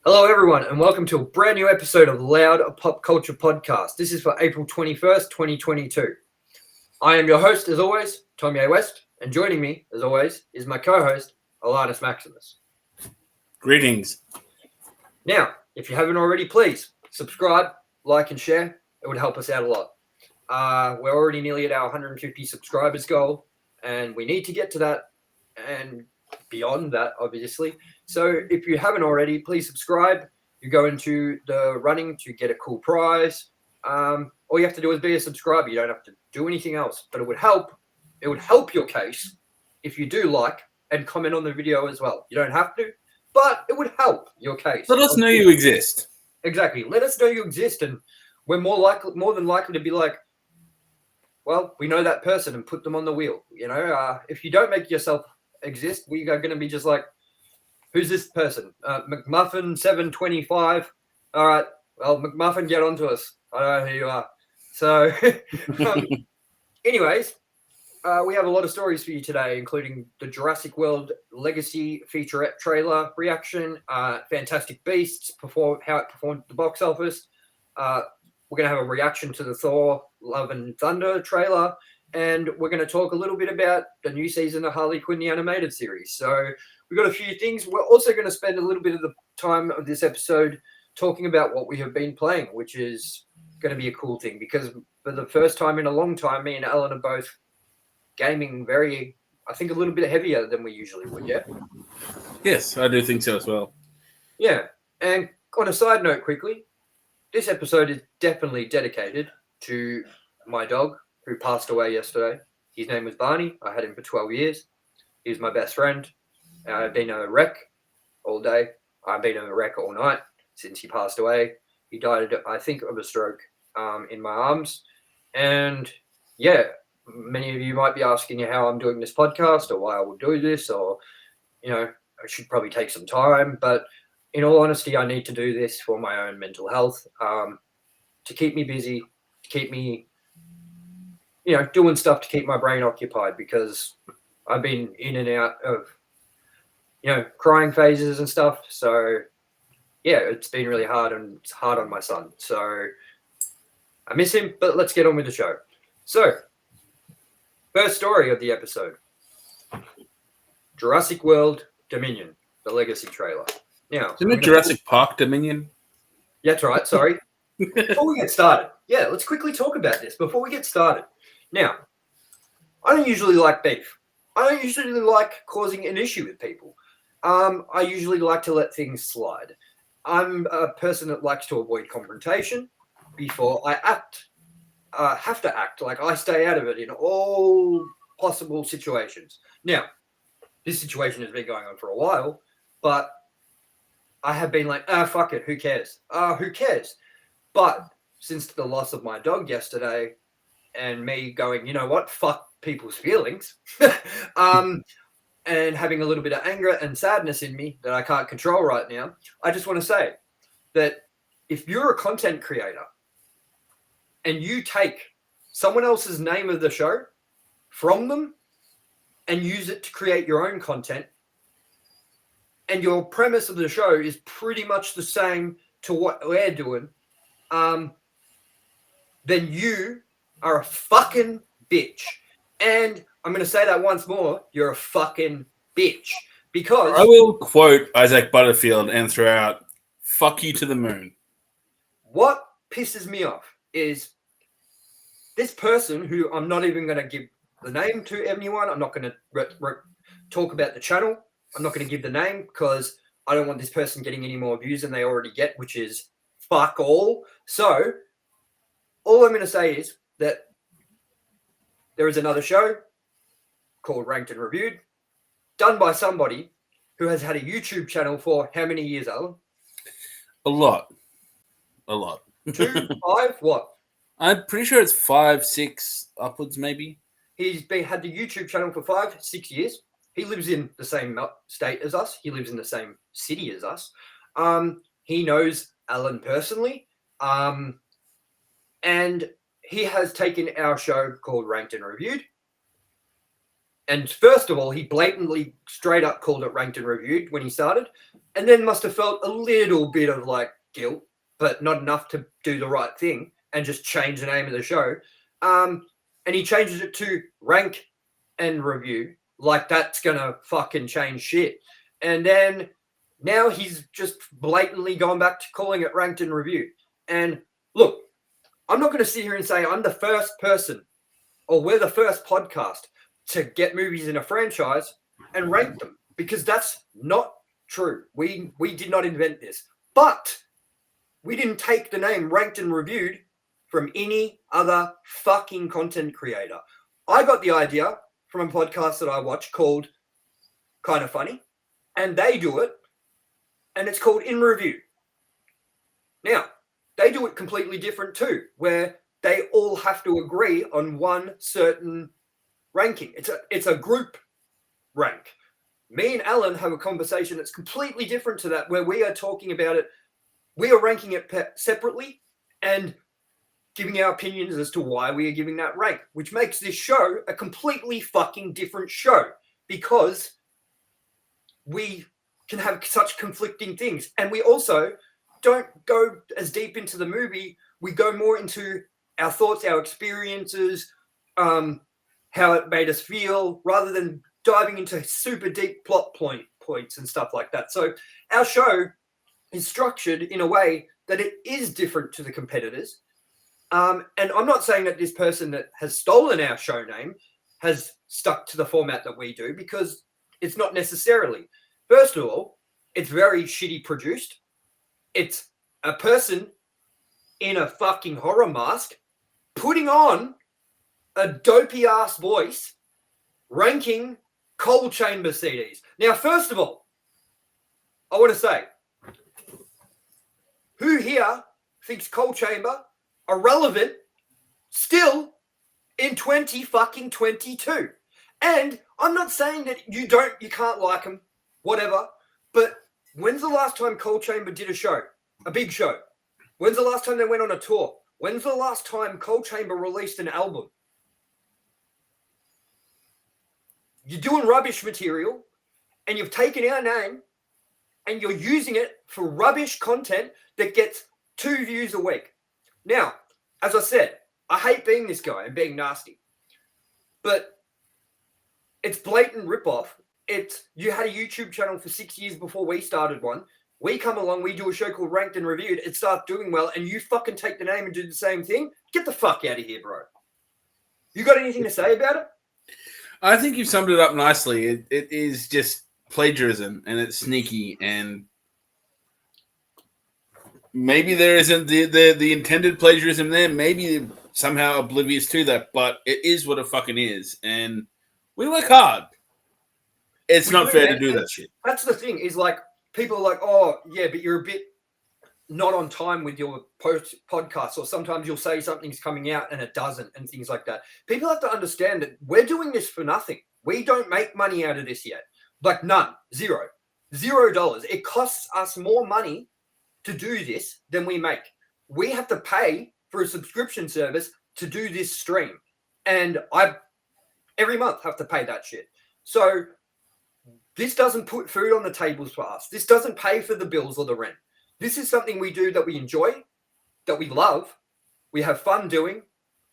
Hello, everyone, and welcome to a brand new episode of Loud Pop Culture Podcast. This is for April 21st, 2022. I am your host, as always, Tomye West, and joining me, as always, is my co-host, Alannis Maximus. Greetings. Now, if you haven't already, please subscribe, like, and share. It would help us out a lot. We're already nearly at our 150 subscribers goal, and we need to get to that and beyond that, obviously. So if you haven't already, please subscribe. You go into the running to get a cool prize. All you have to do is be a subscriber. You don't have to do anything else, but it would help. It would help your case if you do like and comment on the video as well. You don't have to, but it would help your case. Let us know you exist. Exactly. Let us know you exist, and we're more than likely to be like, well, we know that person and put them on the wheel. You know, if you don't make yourself exist, we are going to be just like, who's this person? McMuffin 725. All right. Well, McMuffin, get on to us. I don't know who you are. So, anyways, we have a lot of stories for you today, including the Jurassic World Legacy featurette trailer reaction, Fantastic Beasts, how it performed at the box office. We're going to have a reaction to the Thor Love and Thunder trailer, and we're going to talk a little bit about the new season of Harley Quinn, the animated series. So we've got a few things. We're also going to spend a little bit of the time of this episode talking about what we have been playing, which is going to be a cool thing because for the first time in a long time, me and Ellen are both gaming I think a little bit heavier than we usually would, yeah? Yes, I do think so as well. Yeah. And on a side note quickly, this episode is definitely dedicated to my dog who passed away yesterday. His name was Barney. I had him for 12 years. He was my best friend. I've been a wreck all day. I've been a wreck all night since he passed away. He died, I think, of a stroke in my arms. And yeah, many of you might be asking how I'm doing this podcast or why I would do this, or, you know, I should probably take some time. But in all honesty, I need to do this for my own mental health, to keep me busy, to keep me, you know, doing stuff to keep my brain occupied, because I've been in and out of, you know, crying phases and stuff. So yeah, it's been really hard, and it's hard on my son. So I miss him, but let's get on with the show. So first story of the episode, Jurassic World Dominion, the Legacy trailer. Now, Isn't it Jurassic Park Dominion? Yeah, that's right. Sorry. Before we get started, let's quickly talk about this before we get started. Now, I don't usually like beef. I don't usually like causing an issue with people. I usually like to let things slide. I'm a person that likes to avoid confrontation before I have to act. Like, I stay out of it in all possible situations. Now, this situation has been going on for a while, but I have been like, fuck it, who cares? Who cares? But since the loss of my dog yesterday and me going, you know what, fuck people's feelings, and having a little bit of anger and sadness in me that I can't control right now, I just want to say that if you're a content creator and you take someone else's name of the show from them and use it to create your own content, and your premise of the show is pretty much the same to what we're doing, then you are a fucking bitch. And I'm going to say that once more. You're a fucking bitch. Because I will quote Isaac Butterfield and throw out, fuck you to the moon. What pisses me off is this person who I'm not even going to give the name to anyone. I'm not going to talk about the channel. I'm not going to give the name because I don't want this person getting any more views than they already get, which is fuck all. So all I'm going to say is that there is another show called Ranked and Reviewed, done by somebody who has had a YouTube channel for how many years, Alan? A lot. 2, 5, what? I'm pretty sure it's 5, 6 upwards, maybe. He's had the YouTube channel for 5, 6 years. He lives in the same state as us. He lives in the same city as us. He knows Alan personally. And he has taken our show called Ranked and Reviewed And first of all, he blatantly straight up called it ranked and reviewed when he started, and then must have felt a little bit of like guilt, but not enough to do the right thing and just change the name of the show. And he changes it to rank and review, like that's gonna fucking change shit. And then now he's just blatantly gone back to calling it ranked and review. And look, I'm not going to sit here and say I'm the first person or we're the first podcast to get movies in a franchise and rank them, because that's not true. We did not invent this. But we didn't take the name ranked and reviewed from any other fucking content creator. I got the idea from a podcast that I watch called Kind of Funny, and they do it, and it's called In Review. Now, they do it completely different too, where they all have to agree on one certain ranking. It's a group rank. Me and Alan have a conversation that's completely different to that, where we are talking about it. We are ranking it separately and giving our opinions as to why we are giving that rank, which makes this show a completely fucking different show, because we can have such conflicting things. And we also don't go as deep into the movie. We go more into our thoughts, our experiences, how it made us feel, rather than diving into super deep plot points and stuff like that. So our show is structured in a way that it is different to the competitors. And I'm not saying that this person that has stolen our show name has stuck to the format that we do, because it's not necessarily. First of all, it's very shitty produced. It's a person in a fucking horror mask putting on a dopey ass voice ranking Coal Chamber CDs. Now, first of all, I want to say, who here thinks Coal Chamber are relevant still in 2022? And I'm not saying that you can't like them, whatever, but when's the last time Coal Chamber did a show, a big show? When's the last time they went on a tour? When's the last time Coal Chamber released an album? You're doing rubbish material, and you've taken our name and you're using it for rubbish content that gets 2 views a week. Now, as I said, I hate being this guy and being nasty, but it's blatant ripoff. You had a YouTube channel for 6 years before we started one. We come along, we do a show called Ranked and Reviewed. It starts doing well, and you fucking take the name and do the same thing? Get the fuck out of here, bro. You got anything to say about it? I think you've summed it up nicely. It is just plagiarism, and it's sneaky, and maybe there isn't the intended plagiarism there. Maybe somehow oblivious to that, but it is what it fucking is, and we work hard. It's not fair to do that shit. That's the thing, is like, people are like, oh, yeah, but you're a bit not on time with your podcast, or sometimes you'll say something's coming out and it doesn't, and things like that. People have to understand that we're doing this for nothing. We don't make money out of this yet. Like none. $0. It costs us more money to do this than we make. We have to pay for a subscription service to do this stream. And I, every month, have to pay that shit. So this doesn't put food on the tables for us. This doesn't pay for the bills or the rent. This is something we do that we enjoy, that we love, we have fun doing,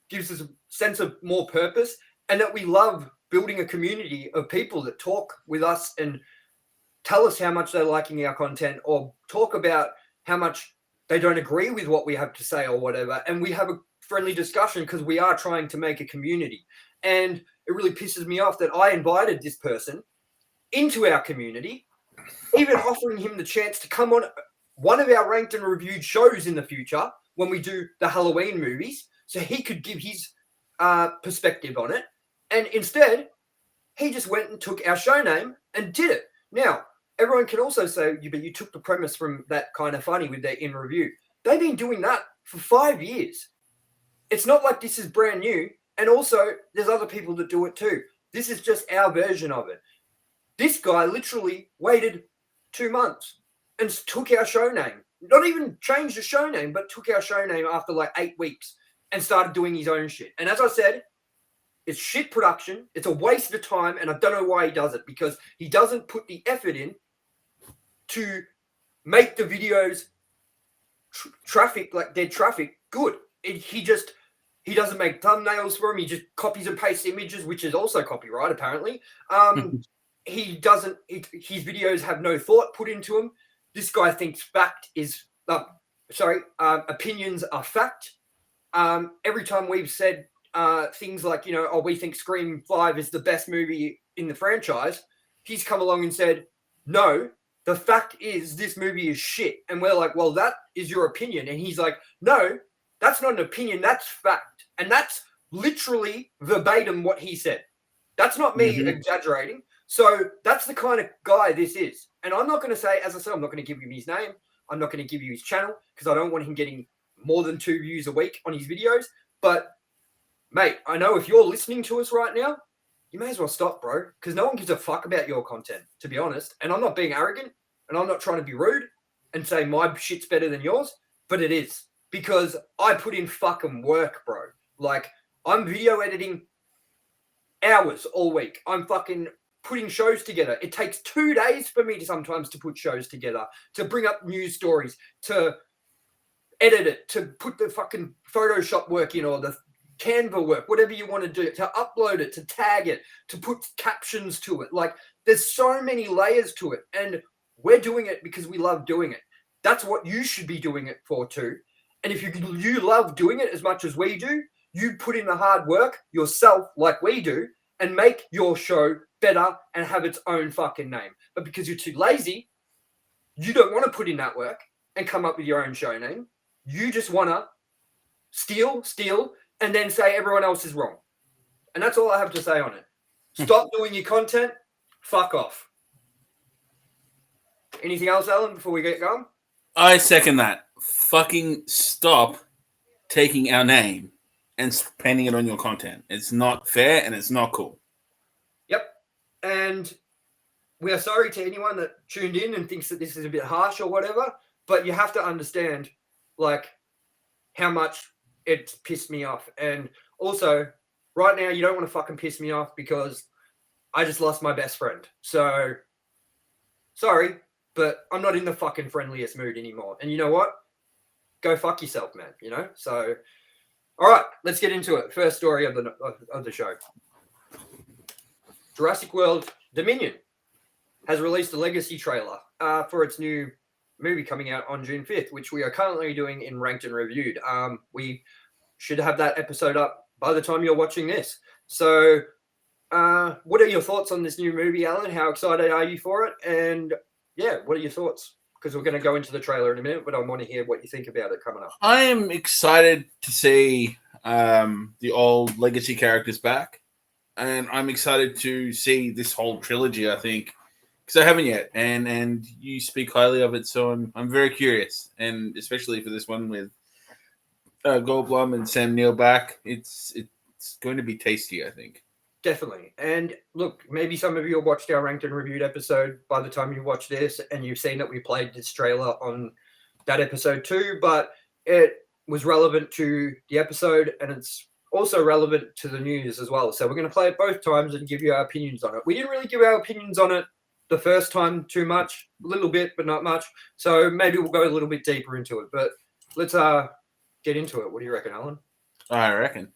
gives us a sense of more purpose, and that we love building a community of people that talk with us and tell us how much they're liking our content, or talk about how much they don't agree with what we have to say or whatever. And we have a friendly discussion, because we are trying to make a community. And it really pisses me off that I invited this person into our community, even offering him the chance to come on one of our ranked and reviewed shows in the future when we do the Halloween movies, so he could give his perspective on it. And instead, he just went and took our show name and did it. Now, everyone can also say, but you took the premise from that Kind of Funny with their In Review. They've been doing that for 5 years. It's not like this is brand new. And also, there's other people that do it too. This is just our version of it. This guy literally waited 2 months and took our show name. Not even changed the show name, but took our show name after like 8 weeks and started doing his own shit. And as I said, It's shit production. It's a waste of time, and I don't know why he does it, because he doesn't put the effort in to make the videos traffic, like dead traffic, good. He doesn't make thumbnails for him. He just copies and pastes images, which is also copyright, apparently. His videos have no thought put into them. This guy thinks opinions are fact. Every time we've said things like, we think Scream 5 is the best movie in the franchise, he's come along and said, no, the fact is this movie is shit. And we're like, well, that is your opinion. And he's like, no, that's not an opinion, that's fact. And that's literally verbatim what he said. That's not me exaggerating. So that's the kind of guy this is. And I'm not going to say, as I said, I'm not going to give you his name. I'm not going to give you his channel because I don't want him getting more than 2 views a week on his videos. But, mate, I know if you're listening to us right now, you may as well stop, bro, because no one gives a fuck about your content, to be honest. And I'm not being arrogant, and I'm not trying to be rude and say my shit's better than yours, but it is, because I put in fucking work, bro. Like, I'm video editing hours all week. I'm fucking putting shows together. It takes 2 days for me sometimes to put shows together, to bring up news stories, to edit it, to put the fucking Photoshop work in, or the Canva work, whatever you want to do, to upload it, to tag it, to put captions to it. Like, there's so many layers to it, and we're doing it because we love doing it. That's what you should be doing it for too. And if you love doing it as much as we do, you put in the hard work yourself like we do and make your show better and have its own fucking name. But because you're too lazy, you don't want to put in that work and come up with your own show name. You just want to steal, and then say everyone else is wrong. And that's all I have to say on it. Stop doing your content. Fuck off. Anything else, Alan, before we get going? I second that. Fucking stop taking our name and spending it on your content. It's not fair and it's not cool. Yep. And we are sorry to anyone that tuned in and thinks that this is a bit harsh or whatever, but you have to understand, like, how much it's pissed me off. And also, right now, you don't want to fucking piss me off because I just lost my best friend. So, sorry, but I'm not in the fucking friendliest mood anymore. And you know what? Go fuck yourself, man, So, all right, let's get into it. First story of the show. Jurassic World Dominion has released a legacy trailer for its new movie coming out on June 5th, which we are currently doing in Ranked and Reviewed. We should have that episode up by the time you're watching this. So what are your thoughts on this new movie, Alan? How excited are you for it? And yeah, what are your thoughts? Because we're going to go into the trailer in a minute, but I want to hear what you think about it coming up. I am excited to see the old legacy characters back. And I'm excited to see this whole trilogy, I think, because I haven't yet. And you speak highly of it, so I'm very curious. And especially for this one with Goldblum and Sam Neill back, it's going to be tasty, I think. Definitely. And look, maybe some of you have watched our Ranked and Reviewed episode by the time you watch this, and you've seen that we played this trailer on that episode too, but it was relevant to the episode, and it's also relevant to the news as well. So we're going to play it both times and give you our opinions on it. We didn't really give our opinions on it the first time too much, a little bit, but not much. So maybe we'll go a little bit deeper into it. But let's get into it. What do you reckon, Alan? I reckon.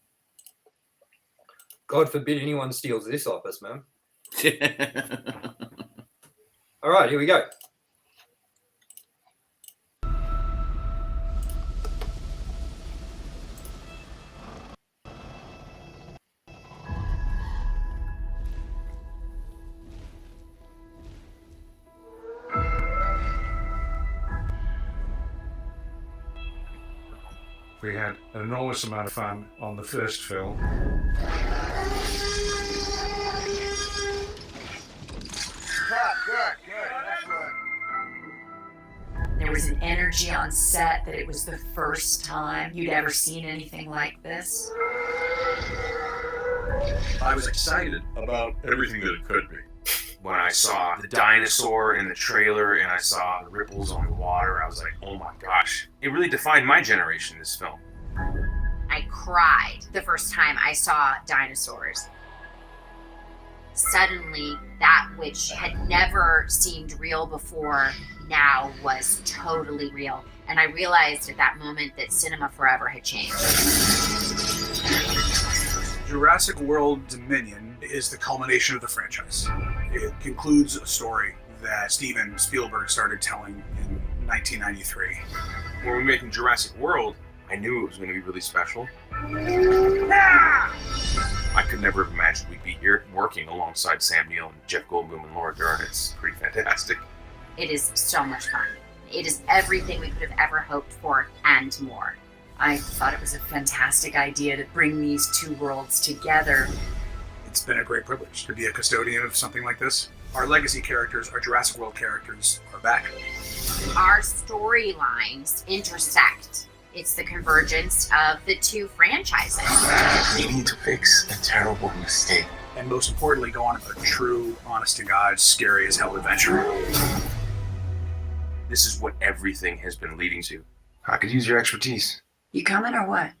God forbid anyone steals this off us, man. All right, here we go. We had an enormous amount of fun on the first film. There was an energy on set that it was the first time you'd ever seen anything like this. I was excited about everything that it could be. When I saw the dinosaur in the trailer and I saw the ripples on the water, I was like, oh my gosh. It really defined my generation, this film. I cried the first time I saw dinosaurs. Suddenly, that which had never seemed real before now was totally real. And I realized at that moment that cinema forever had changed. Jurassic World Dominion is the culmination of the franchise. It concludes a story that Steven Spielberg started telling in 1993. When we were making Jurassic World, I knew it was going to be really special. I could never have imagined we'd be here working alongside Sam Neill and Jeff Goldblum and Laura Dern. It's pretty fantastic. It is so much fun. It is everything we could have ever hoped for and more. I thought it was a fantastic idea to bring these two worlds together. It's been a great privilege to be a custodian of something like this. Our legacy characters, our Jurassic World characters, are back. Our storylines intersect. It's the convergence of the two franchises. We need to fix a terrible mistake. And most importantly, go on a true, honest-to-God, scary as hell adventure. This is what everything has been leading to. I could use your expertise. You coming or what?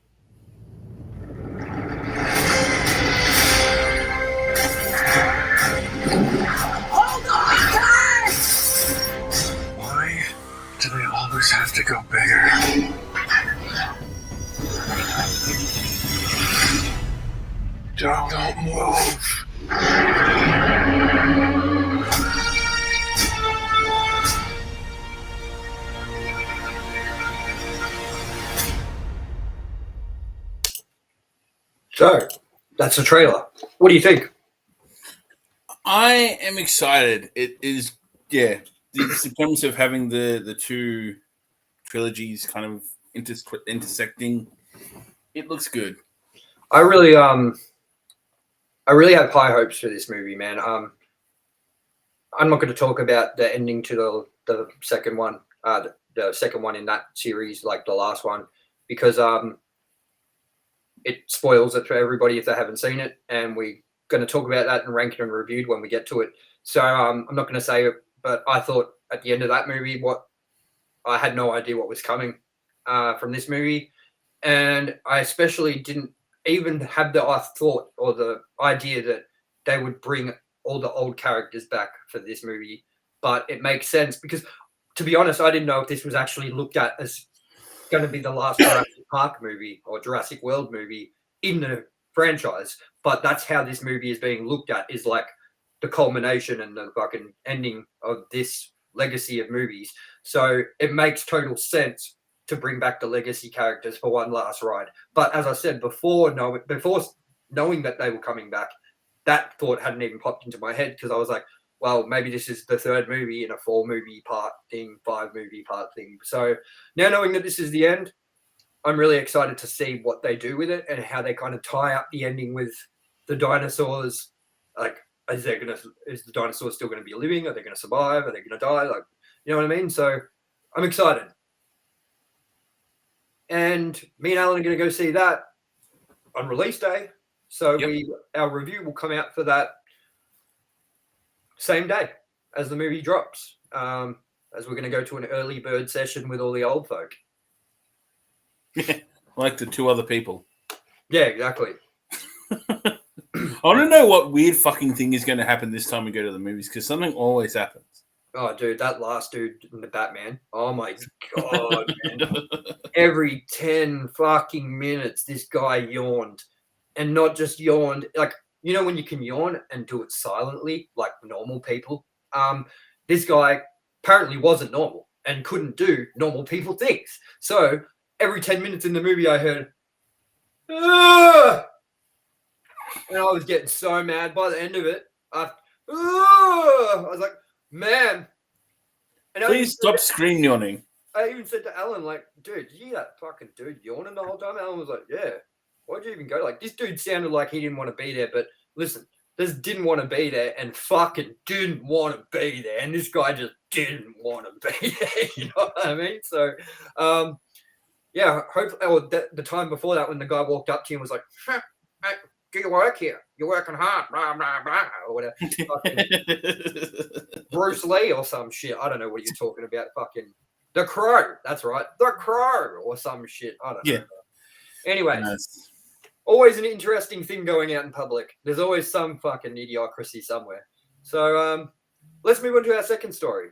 Hold on, guys! Why do they always have to go bigger? Don't move. So, that's the trailer. What do you think? I am excited. It is, yeah, the premise of having the two trilogies kind of intersecting. It looks good. I really have high hopes for this movie, man. I'm not going to talk about the ending to the second one, the second one in that series, like the last one, because it spoils it for everybody if they haven't seen it, and we're going to talk about that and rank it and reviewed when we get to it. So I'm not going to say it, but I thought at the end of that movie, I had no idea what was coming from this movie, and I especially didn't even have the thought or the idea that they would bring all the old characters back for this movie. But it makes sense because, to be honest, I didn't know if this was actually looked at as going to be the last Jurassic Park movie or Jurassic World movie in the franchise. But that's how this movie is being looked at, is like the culmination and the fucking ending of this legacy of movies. So it makes total sense to bring back the legacy characters for one last ride. But as I said before knowing that they were coming back, that thought hadn't even popped into my head, because I was like, well, maybe this is the third movie in a 4-movie part thing, 5-movie part thing. So now knowing that this is the end, I'm really excited to see what they do with it and how they kind of tie up the ending with the dinosaurs. Like, is the dinosaur still going to be living? Are they going to survive? Are they going to die? Like, you know what I mean? So I'm excited. And me and Alan are going to go see that on release day. So our review will come out for that same day as the movie drops, as we're going to go to an early bird session with all the old folk. Like the two other people. Yeah, exactly. I want to know what weird fucking thing is going to happen this time we go to the movies, because something always happens. Oh, dude, that last dude in the Batman. Oh, my God, man. Every 10 fucking minutes, this guy yawned. And not just yawned, like, you know when you can yawn and do it silently, like normal people? This guy apparently wasn't normal and couldn't do normal people things. So every 10 minutes in the movie, I heard, "Ugh!" And I was getting so mad. By the end of it, I was like, man. And Please stop scream yawning. I even said to Alan, like, dude, did you hear that fucking dude yawning the whole time? Alan was like, yeah. Why'd you even go? Like, this dude sounded like he didn't want to be there, but listen, this didn't want to be there and fucking didn't want to be there. And this guy just didn't want to be there. You know what I mean? So, yeah, hopefully, the time before that, when the guy walked up to you and was like, do your work here. You're working hard, blah, blah, blah, or whatever. Bruce Lee or some shit. I don't know what you're talking about. Fucking The Crow. That's right. The Crow or some shit. I don't know. Anyway, Yes. always an interesting thing going out in public. There's always some fucking idiocracy somewhere. So let's move on to our second story.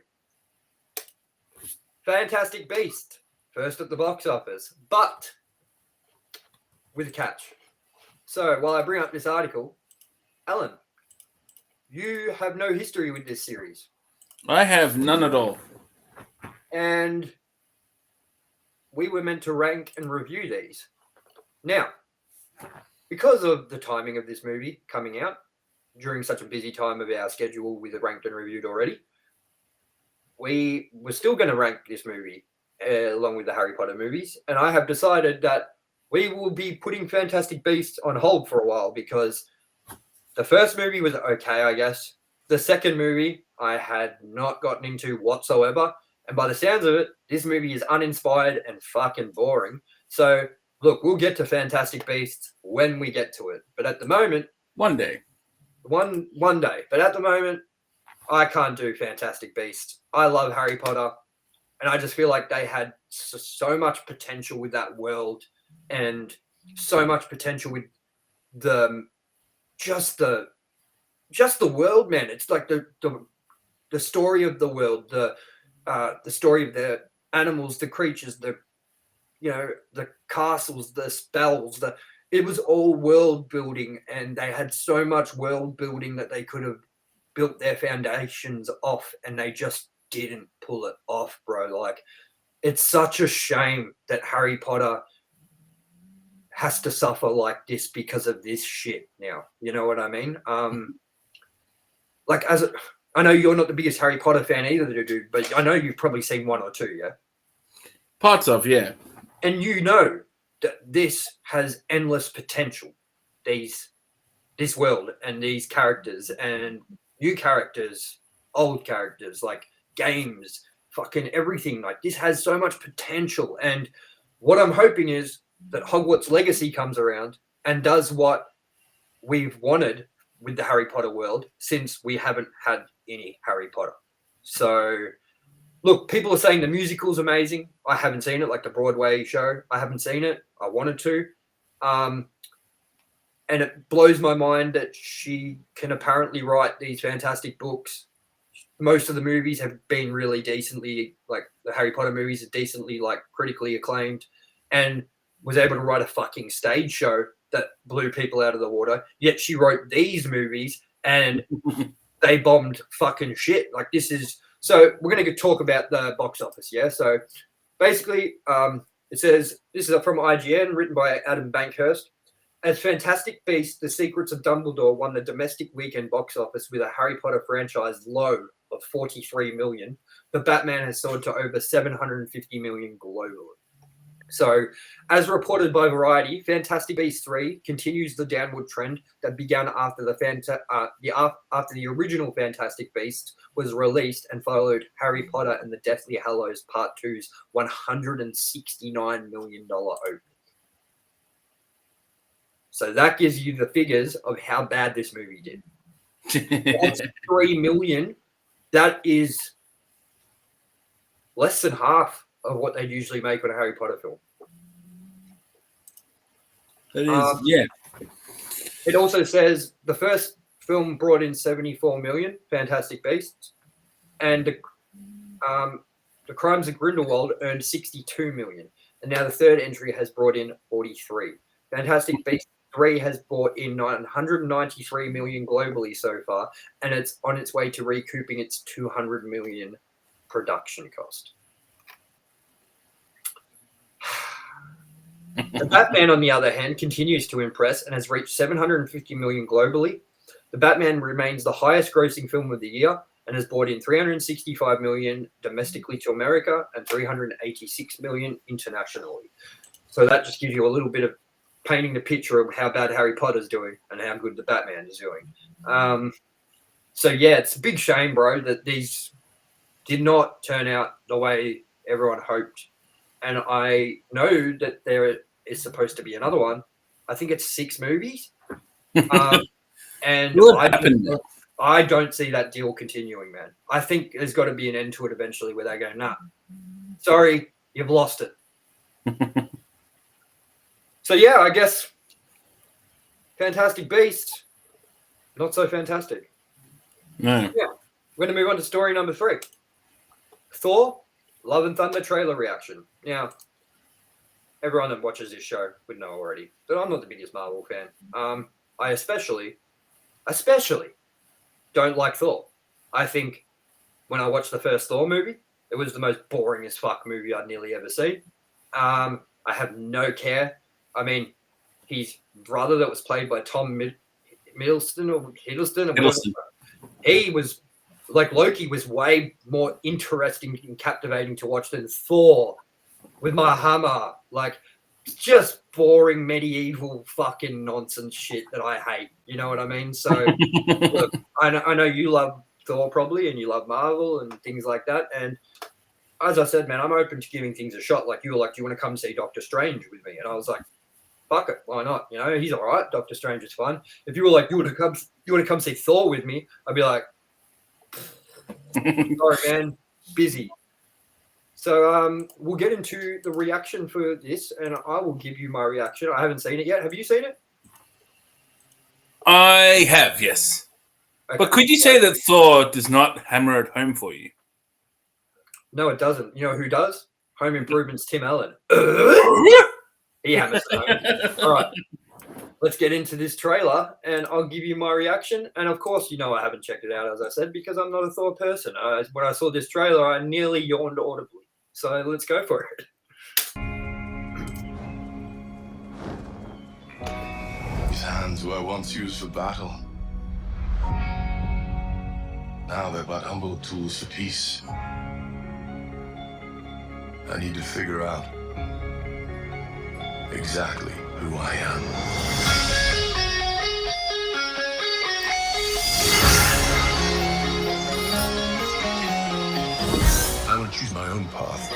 Fantastic Beast, first at the box office, but with a catch. So while I bring up this article, Alan, you have no history with this series. I have none at all. And we were meant to rank and review these. Now, because of the timing of this movie coming out during such a busy time of our schedule with it ranked and reviewed already, we were still going to rank this movie along with the Harry Potter movies. And I have decided that we will be putting Fantastic Beasts on hold for a while because the first movie was okay, I guess. The second movie I had not gotten into whatsoever. And by the sounds of it, this movie is uninspired and fucking boring. So, look, we'll get to Fantastic Beasts when we get to it. But at the moment, One day. one day. But at the moment, I can't do Fantastic Beasts. I love Harry Potter. And I just feel like they had so much potential with that world and so much potential with just the world, man. It's like the story of the world, the story of the animals, the creatures, the castles, the spells. It was all world building, and they had so much world building that they could have built their foundations off, and they just didn't pull it off, bro. Like, it's such a shame that Harry Potter has to suffer like this because of this shit now. You know what I mean? Like, I know you're not the biggest Harry Potter fan either, dude, but I know you've probably seen one or two, yeah? Parts of, yeah. And you know that this has endless potential. This world and these characters and new characters, old characters, like games, fucking everything. Like, this has so much potential. And what I'm hoping is that Hogwarts Legacy comes around and does what we've wanted with the Harry Potter world since we haven't had any Harry Potter. So, look, people are saying the musical's amazing. I haven't seen it, like the Broadway show. I haven't seen it. I wanted to. And it blows my mind that she can apparently write these fantastic books. Most of the movies have been really decently, like the Harry Potter movies are decently, like, critically acclaimed, and was able to write a fucking stage show that blew people out of the water. Yet she wrote these movies and they bombed fucking shit. Like, this is... So we're going to talk about the box office, yeah? So basically, it says, this is from IGN, written by Adam Bankhurst. As Fantastic Beasts, The Secrets of Dumbledore won the domestic weekend box office with a Harry Potter franchise low of 43 million, the Batman has soared to over 750 million globally. So, as reported by Variety, Fantastic Beasts 3 continues the downward trend that began after the original Fantastic Beasts was released and followed Harry Potter and the Deathly Hallows Part 2's $169 million opening. So that gives you the figures of how bad this movie did. 43 million, that is less than half of what they'd usually make on a Harry Potter film. That is, yeah. It also says the first film brought in 74 million, Fantastic Beasts, and the Crimes of Grindelwald earned 62 million, and now the third entry has brought in 43. Fantastic Beasts 3 has brought in 993 million globally so far, and it's on its way to recouping its 200 million production cost. The Batman, on the other hand, continues to impress and has reached 750 million globally. The Batman remains the highest grossing film of the year and has brought in 365 million domestically to America and 386 million internationally. So that just gives you a little bit of painting the picture of how bad Harry Potter's doing and how good the Batman is doing. So yeah, it's a big shame, bro, that these did not turn out the way everyone hoped. And I know that there is supposed to be another one. I think it's 6 movies. And I don't see that deal continuing, man. I think there's got to be an end to it eventually where they go, nah, sorry, you've lost it. So yeah, I guess Fantastic Beast, not so fantastic. No. Yeah, we're going to move on to story number 3. Thor, Love and Thunder trailer reaction. Now, everyone that watches this show would know already, but I'm not the biggest Marvel fan. I especially don't like Thor. I think when I watched the first Thor movie, it was the most boring as fuck movie I'd nearly ever seen. I have no care. I mean, his brother that was played by Tom Hiddleston. He was like Loki was way more interesting and captivating to watch than Thor with my hammer. Like, just boring medieval fucking nonsense shit that I hate. You know what I mean? So, look, I know you love Thor probably, and you love Marvel and things like that. And as I said, man, I'm open to giving things a shot. Like, you were like, do you want to come see Doctor Strange with me? And I was like, fuck it, why not? You know, he's all right. Doctor Strange is fun. If you were like, you want to come see Thor with me? I'd be like, sorry, man, busy. So we'll get into the reaction for this, and I will give you my reaction. I haven't seen it yet. Have you seen it? I have, yes. Okay. But could you say that Thor does not hammer it home for you? No, it doesn't. You know who does? Home Improvement's Tim Allen. He hammers it home. All right. Let's get into this trailer, and I'll give you my reaction. And, of course, you know I haven't checked it out, as I said, because I'm not a Thor person. When I saw this trailer, I nearly yawned audibly. So let's go for it. These hands were once used for battle. Now they're but humble tools for peace. I need to figure out exactly who I am. I will choose my own path.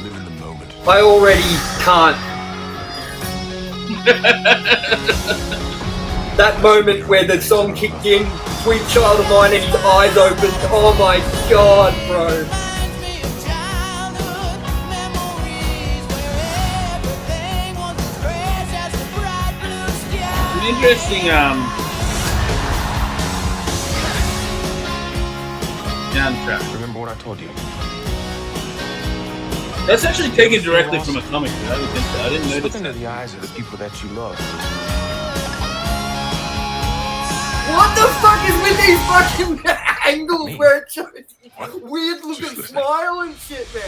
Live in the moment. I already can't. That moment where the song kicked in, Sweet Child of Mine, and his eyes opened. Oh my god, bro. An interesting soundtrack. Remember what I told you? That's actually taken directly from a comic. I didn't notice Look into that. the eyes of the people that you love. What the fuck is with these fucking angles where it shows weird looking smile and shit, man?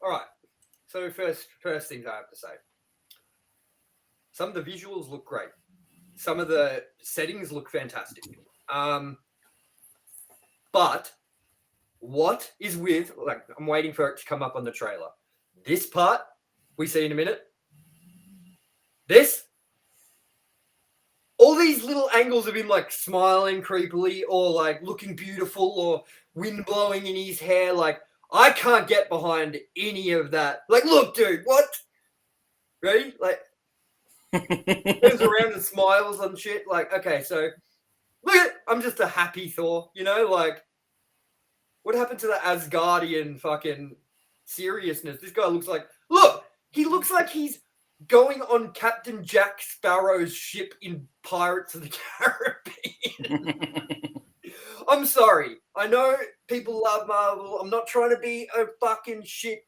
Alright, so first things I have to say. Some of the visuals look great. Some of the settings look fantastic. But what is with, like, I'm waiting for it to come up on the trailer. This part, we see in a minute. This, all these little angles of him, like, smiling creepily or, like, looking beautiful or wind blowing in his hair. Like, I can't get behind any of that. Like, look, dude, what? Ready? Like, goes around and smiles and shit. Like, okay, so look at, I'm just a happy Thor, you know? Like, what happened to the Asgardian fucking seriousness? This guy looks like, look, he looks like he's going on Captain Jack Sparrow's ship in Pirates of the Caribbean. I'm sorry. I know people love Marvel. I'm not trying to be a fucking shit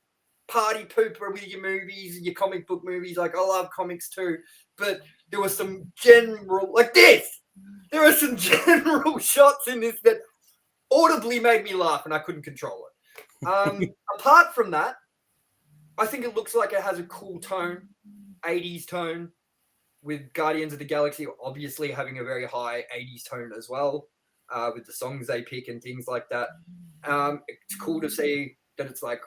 party pooper with your movies and your comic book movies. Like, I love comics too. But there was some general, like this. There are some general shots in this that audibly made me laugh and I couldn't control it. Apart from that, I think it looks like it has a cool tone, 80s tone, with Guardians of the Galaxy obviously having a very high 80s tone as well, with the songs they pick and things like that. It's cool to see that it's like,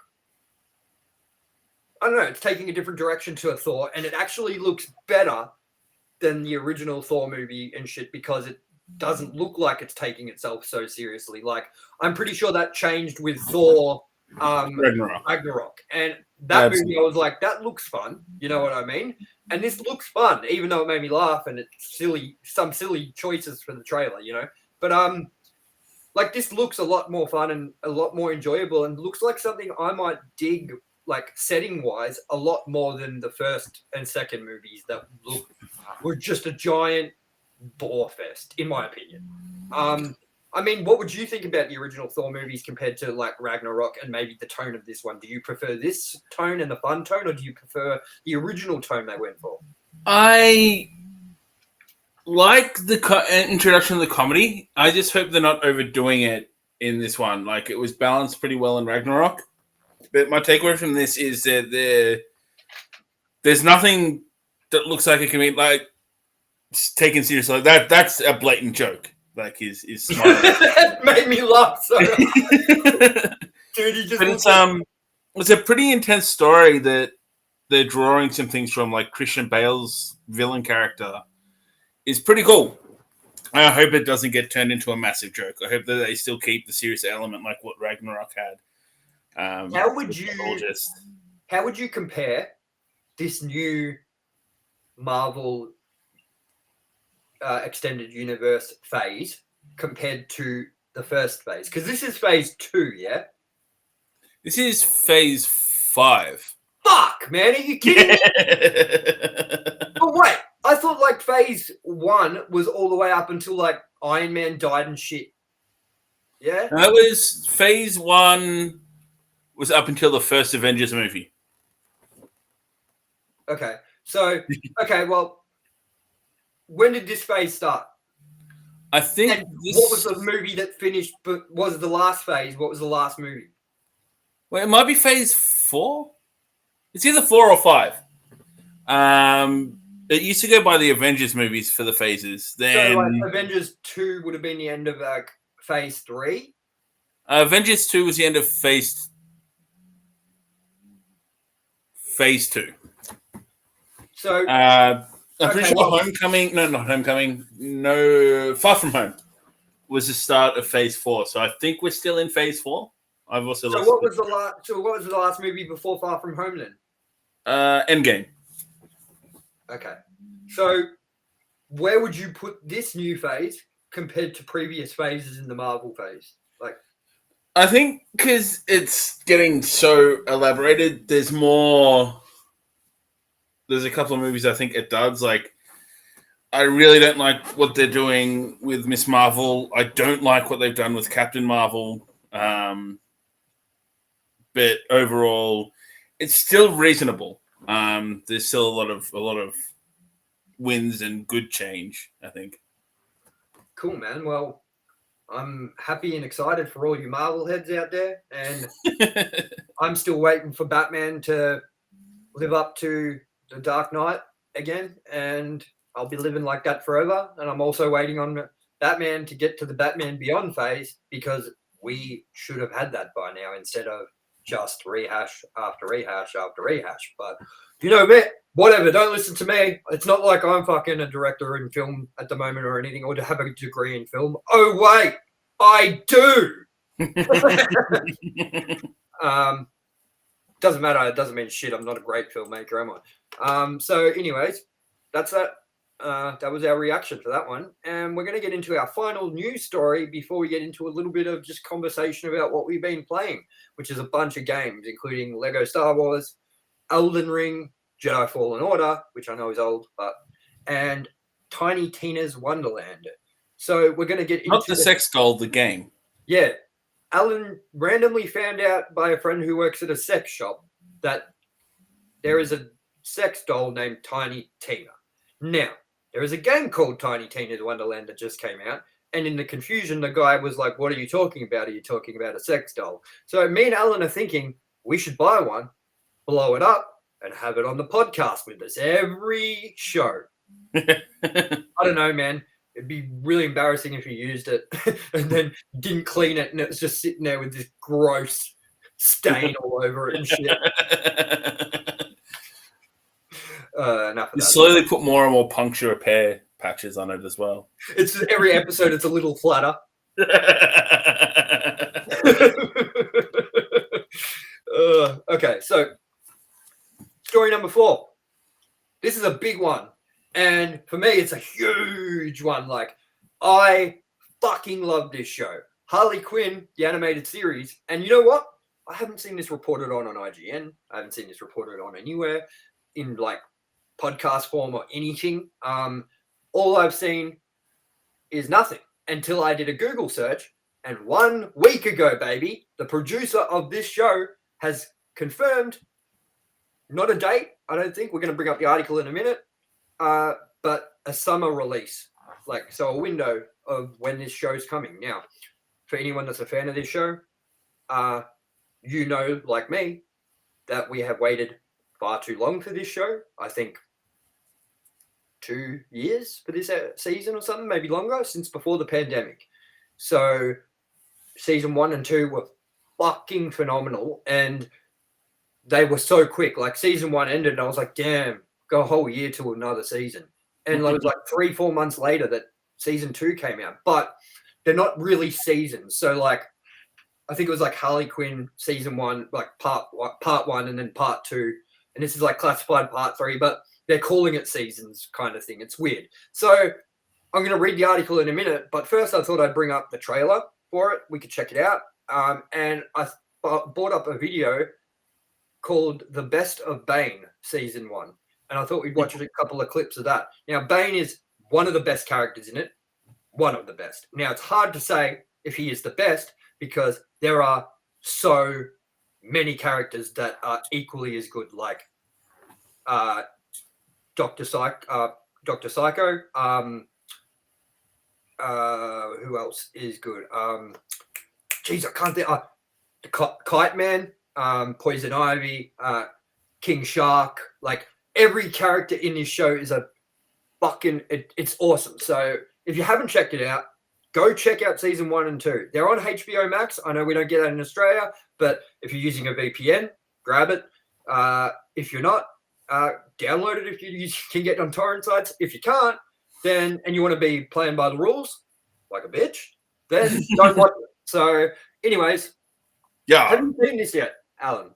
I don't know, it's taking a different direction to a Thor, and it actually looks better than the original Thor movie and shit because it doesn't look like it's taking itself so seriously. Like, I'm pretty sure that changed with Thor Ragnarok. And that movie, I was like, that looks fun. You know what I mean? And this looks fun, even though it made me laugh and it's silly, some silly choices for the trailer, you know. But like this looks a lot more fun and a lot more enjoyable, and looks like something I might dig, like setting wise, a lot more than the first and second movies that were just a giant bore fest, in my opinion. I mean, what would you think about the original Thor movies compared to like Ragnarok and maybe the tone of this one? Do you prefer this tone and the fun tone, or do you prefer the original tone they went for? I like the introduction of the comedy. I just hope they're not overdoing it in this one. Like, it was balanced pretty well in Ragnarok. But my takeaway from this is that there's nothing that looks like it can be like taken seriously. That's a blatant joke. Like his smile. It made me laugh so hard. Dude, he just but it's a pretty intense story that they're drawing some things from, like Christian Bale's villain character is pretty cool. I hope it doesn't get turned into a massive joke. I hope that they still keep the serious element like what Ragnarok had. How would you compare this new Marvel extended universe phase compared to the first phase? Because this is phase 2, yeah? This is phase 5. Fuck, man, are you kidding me? But wait, I thought like phase 1 was all the way up until like Iron Man died and shit. Yeah? That was phase 1 was up until the first Avengers movie. Okay. So, well, when did this phase start? I think what was the movie that finished, but was the last phase? What was the last movie? Well, it might be phase 4. It's either 4 or 5. It used to go by the Avengers movies for the phases. Then so, like, Avengers 2 would have been the end of like phase 3. Avengers 2 was the end of phase 2. So I'm pretty sure Homecoming. No, not Homecoming. No, Far From Home was the start of phase 4. So I think we're still in phase 4. I've also lost. What was the last movie before Far From Home then? Endgame. Okay. So where would you put this new phase compared to previous phases in the Marvel phase? Like, I think because it's getting so elaborated, there's more. There's a couple of movies I think it does. Like, I really don't like what they're doing with Miss Marvel. I don't like what they've done with Captain Marvel. But overall, it's still reasonable. There's still a lot of wins and good change, I think. Cool, man. Well, I'm happy and excited for all you Marvel heads out there, and I'm still waiting for Batman to live up to The Dark Knight again, and I'll be living like that forever. And I'm also waiting on Batman to get to the Batman Beyond phase, because we should have had that by now instead of just rehash after rehash after rehash. But you know me, whatever, don't listen to me. It's not like I'm fucking a director in film at the moment or anything, or to have a degree in film. Oh wait, I do. Doesn't matter. It doesn't mean shit. I'm not a great filmmaker, am I? So anyways, that's that. That was our reaction to that one. And we're going to get into our final news story before we get into a little bit of just conversation about what we've been playing, which is a bunch of games, including Lego Star Wars, Elden Ring, Jedi Fallen Order, which I know is old, and Tiny Tina's Wonderland. So we're going to get into... Not the sex doll, the game. Yeah. Alan randomly found out by a friend who works at a sex shop that there is a sex doll named Tiny Tina. Now, there is a game called Tiny Tina's Wonderland that just came out, and in the confusion, the guy was like, what are you talking about? Are you talking about a sex doll? So me and Alan are thinking we should buy one, blow it up, and have it on the podcast with us every show. I don't know, man. It'd be really embarrassing if you used it and then didn't clean it, and it was just sitting there with this gross stain all over it and shit. Enough of You that. slowly put more and more puncture repair patches on it as well. It's every episode. It's a little flatter. Okay, so story number 4. This is a big one. And for me, it's a huge one. Like, I fucking love this show. Harley Quinn, the animated series. And you know what? I haven't seen this reported on IGN. I haven't seen this reported on anywhere in like podcast form or anything. All I've seen is nothing until I did a Google search. And 1 week ago, baby, the producer of this show has confirmed, not a date, I don't think. We're going to bring up the article in a minute, but a summer release. Like, so a window of when this show's coming. Now, for anyone that's a fan of this show, you know, like me, that we have waited far too long for this show. I think 2 years for this season or something, maybe longer, since before the pandemic. So season 1 and 2 were fucking phenomenal, and they were so quick. Like, season 1 ended, and I was like, damn, go a whole year to another season. And it was like 3-4 months later that season 2 came out, but they're not really seasons. So like, I think it was like Harley Quinn season 1, like part 1 and then part 2. And this is like classified part 3, but they're calling it seasons kind of thing. It's weird. So I'm going to read the article in a minute, but first I thought I'd bring up the trailer for it. We could check it out. And I brought up a video called The Best of Bane season 1. And I thought we'd watch a couple of clips of that. Now, Bane is one of the best characters in it. One of the best. Now, it's hard to say if he is the best because there are so many characters that are equally as good, like Dr. Psycho. Who else is good? Jeez, I can't think. The Kite Man, Poison Ivy, King Shark. Like, every character in this show is a fucking. It's awesome. So if you haven't checked it out, go check out season 1 and 2. They're on HBO Max. I know we don't get that in Australia, but if you're using a VPN, grab it. If you're not, download it if you can get on torrent sites. If you can't, then, and you want to be playing by the rules, like a bitch, then don't watch it. So, anyways, Yeah. haven't seen this yet, Alan.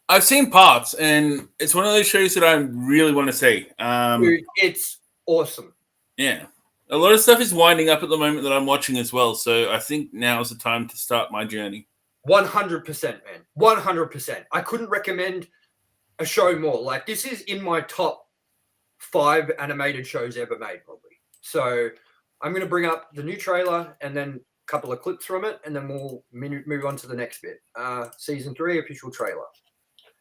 I've seen parts, and it's one of those shows that I really want to see. Dude, it's awesome. Yeah. A lot of stuff is winding up at the moment that I'm watching as well, so I think now is the time to start my journey. 100%, man. 100%. I couldn't recommend a show more. Like, this is in my top 5 animated shows ever made, probably. So I'm going to bring up the new trailer and then a couple of clips from it, and then we'll move on to the next bit. Season 3 official trailer.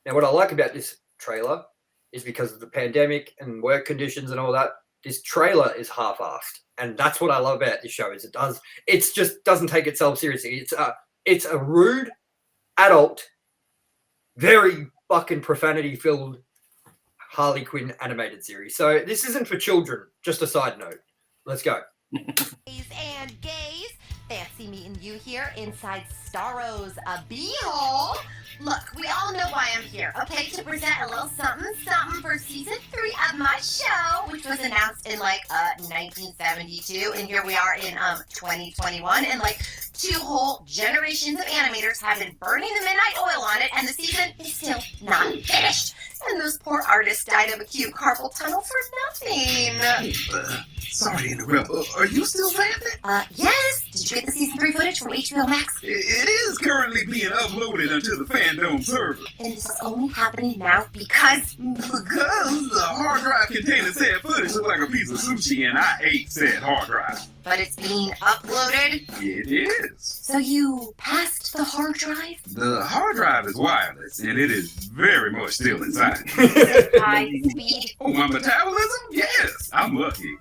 Now, what I like about this trailer is because of the pandemic and work conditions and all that, this trailer is half-assed. And that's what I love about this show is it just doesn't take itself seriously. It's a rude, adult, very fucking profanity-filled Harley Quinn animated series. So this isn't for children, just a side note. Let's go. Gays and gays, fancy meeting you here inside Starro's beehole. Look, we all know why I'm here, okay? To present a little something for season 3 of my show, which was announced in 1972, and here we are in 2021, and 2 whole generations of animators have been burning the midnight oil on it, and the season is still not finished. And those poor artists died of acute carpal tunnel for nothing. Sorry to interrupt. Are you still vamping? Yes. Did you get the season 3 footage from HBO Max? It is currently being uploaded onto the Fandom server. And this is only happening now because the hard drive containing said footage looks like a piece of sushi, and I ate said hard drive. But it's being uploaded? It is. So you passed the hard drive? The hard drive is wireless, and it is very much still inside. High speed? Oh, my metabolism? Yes, I'm lucky.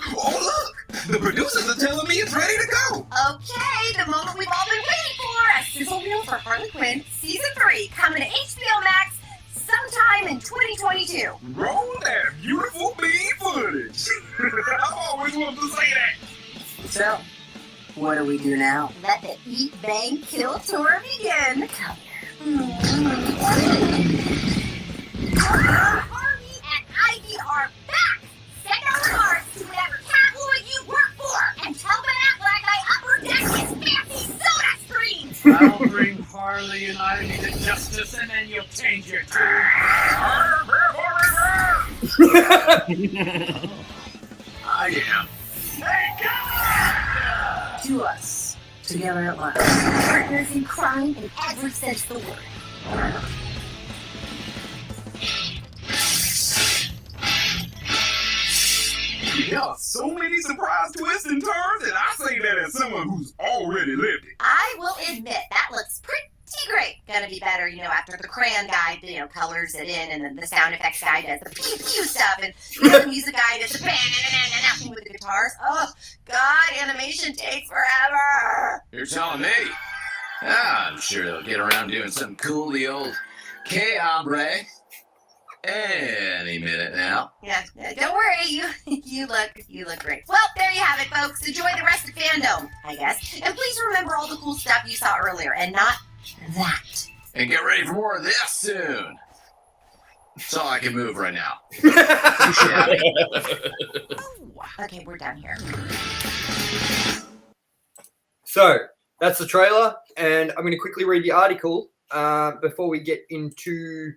Oh, look! The producers are telling me it's ready to go! Okay, the moment we've all been waiting for! A sizzle reel for Harley Quinn, Season 3, coming to HBO Max sometime in 2022. Roll that beautiful Bane footage! I always wanted to say that! So, what do we do now? Let the Eat, Bang, Kill tour begin! Come here. Harley and Ivy are back! Send our regards to whatever tabloid you work for, and tell Ben Affleck I upper deck his fancy soda stream! I'll bring Harley and Ivy to justice. I am. To us, together at last. Partners in crime in every sense of the word. Yeah, so many surprise twists and turns, and I say that as someone who's already lived it. I will admit, that looks pretty great. Gonna be better, after the crayon guy, colors it in, and then the sound effects guy does the pew pew stuff, and the music guy does the bang with the guitars. Oh, God, animation takes forever. You're telling me? I'm sure they'll get around doing something cool to the old Que Hombre. Any minute now. Yeah, don't worry, you look great. Well, there you have it, folks. Enjoy the rest of fandom, I guess. And please remember all the cool stuff you saw earlier, and not that. And get ready for more of this soon. That's all I can move right now. Okay, we're done here. So that's the trailer, and I'm going to quickly read the article before we get into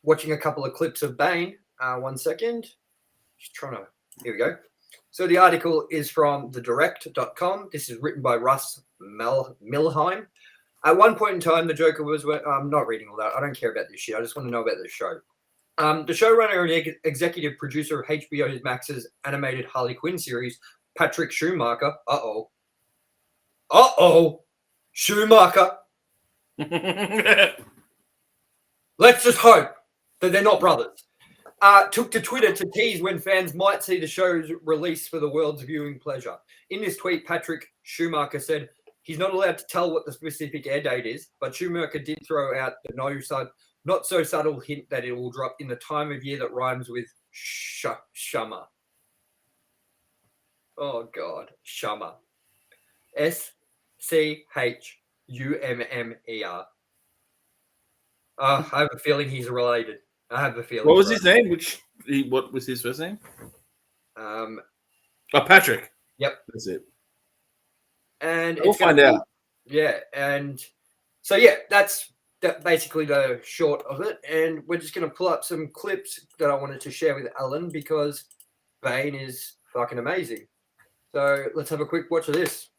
watching a couple of clips of Bane. 1 second. Just trying to. Here we go. So the article is from thedirect.com. This is written by Russ Milheim. At one point in time, the Joker was. I'm not reading all that. I don't care about this shit. I just want to know about this show. The showrunner and executive producer of HBO Max's animated Harley Quinn series, Patrick Schumacher. Schumacher. Let's just hope that they're not brothers. Took to Twitter to tease when fans might see the show's release for the world's viewing pleasure. In this tweet, Patrick Schumacher said he's not allowed to tell what the specific air date is, but Schumacher did throw out the not so subtle hint that it will drop in the time of year that rhymes with summer. Oh, God. Summer. SCHUMMER. I have a feeling he's related. I have a feeling. What was his name? What was his first name? Patrick. Yep. That's it. And we'll find out. Yeah, and so yeah, that's basically the short of it. And we're just going to pull up some clips that I wanted to share with Alan because Bane is fucking amazing. So let's have a quick watch of this.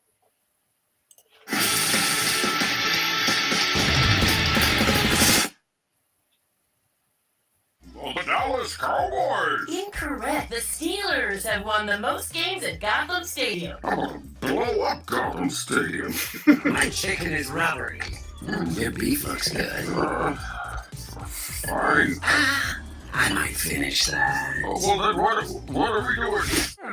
The Dallas Cowboys! Incorrect. The Steelers have won the most games at Gotham Stadium. I'm gonna blow up Gotham Stadium. My chicken is rubbery. Your beef looks good. Fine. I might finish that. Well, then what are we doing?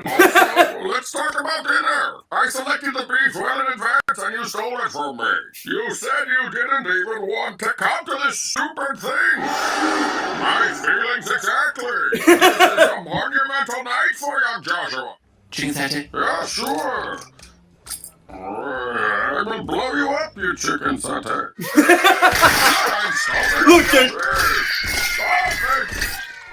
Also, let's talk about dinner. I selected the beef well in advance and you stole it from me. You said you didn't even want to come to this stupid thing. My feelings exactly. This is a monumental night for young Joshua. Chicken satay? Yeah, sure. I will blow you up, you chicken satay. Look at Stop it!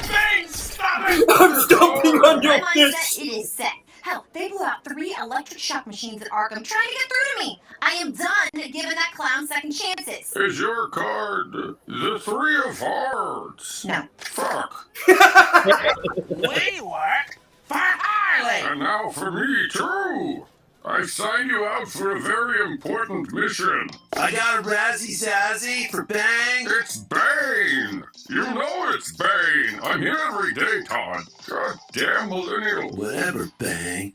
Bane, stop it! I'm stomping on your My fist. mindset, it is set. Hell, they blew out 3 electric shock machines at Arkham trying to get through to me. I am done giving that clown second chances. Is your card the 3 of hearts? No. Fuck. We work for Harley! And now for me, too. I signed you out for a very important mission. I got a Razzie Zazzy for Bang. It's Bane. You know it's Bane. I'm here every day, Todd. Goddamn millennial. Whatever, Bang.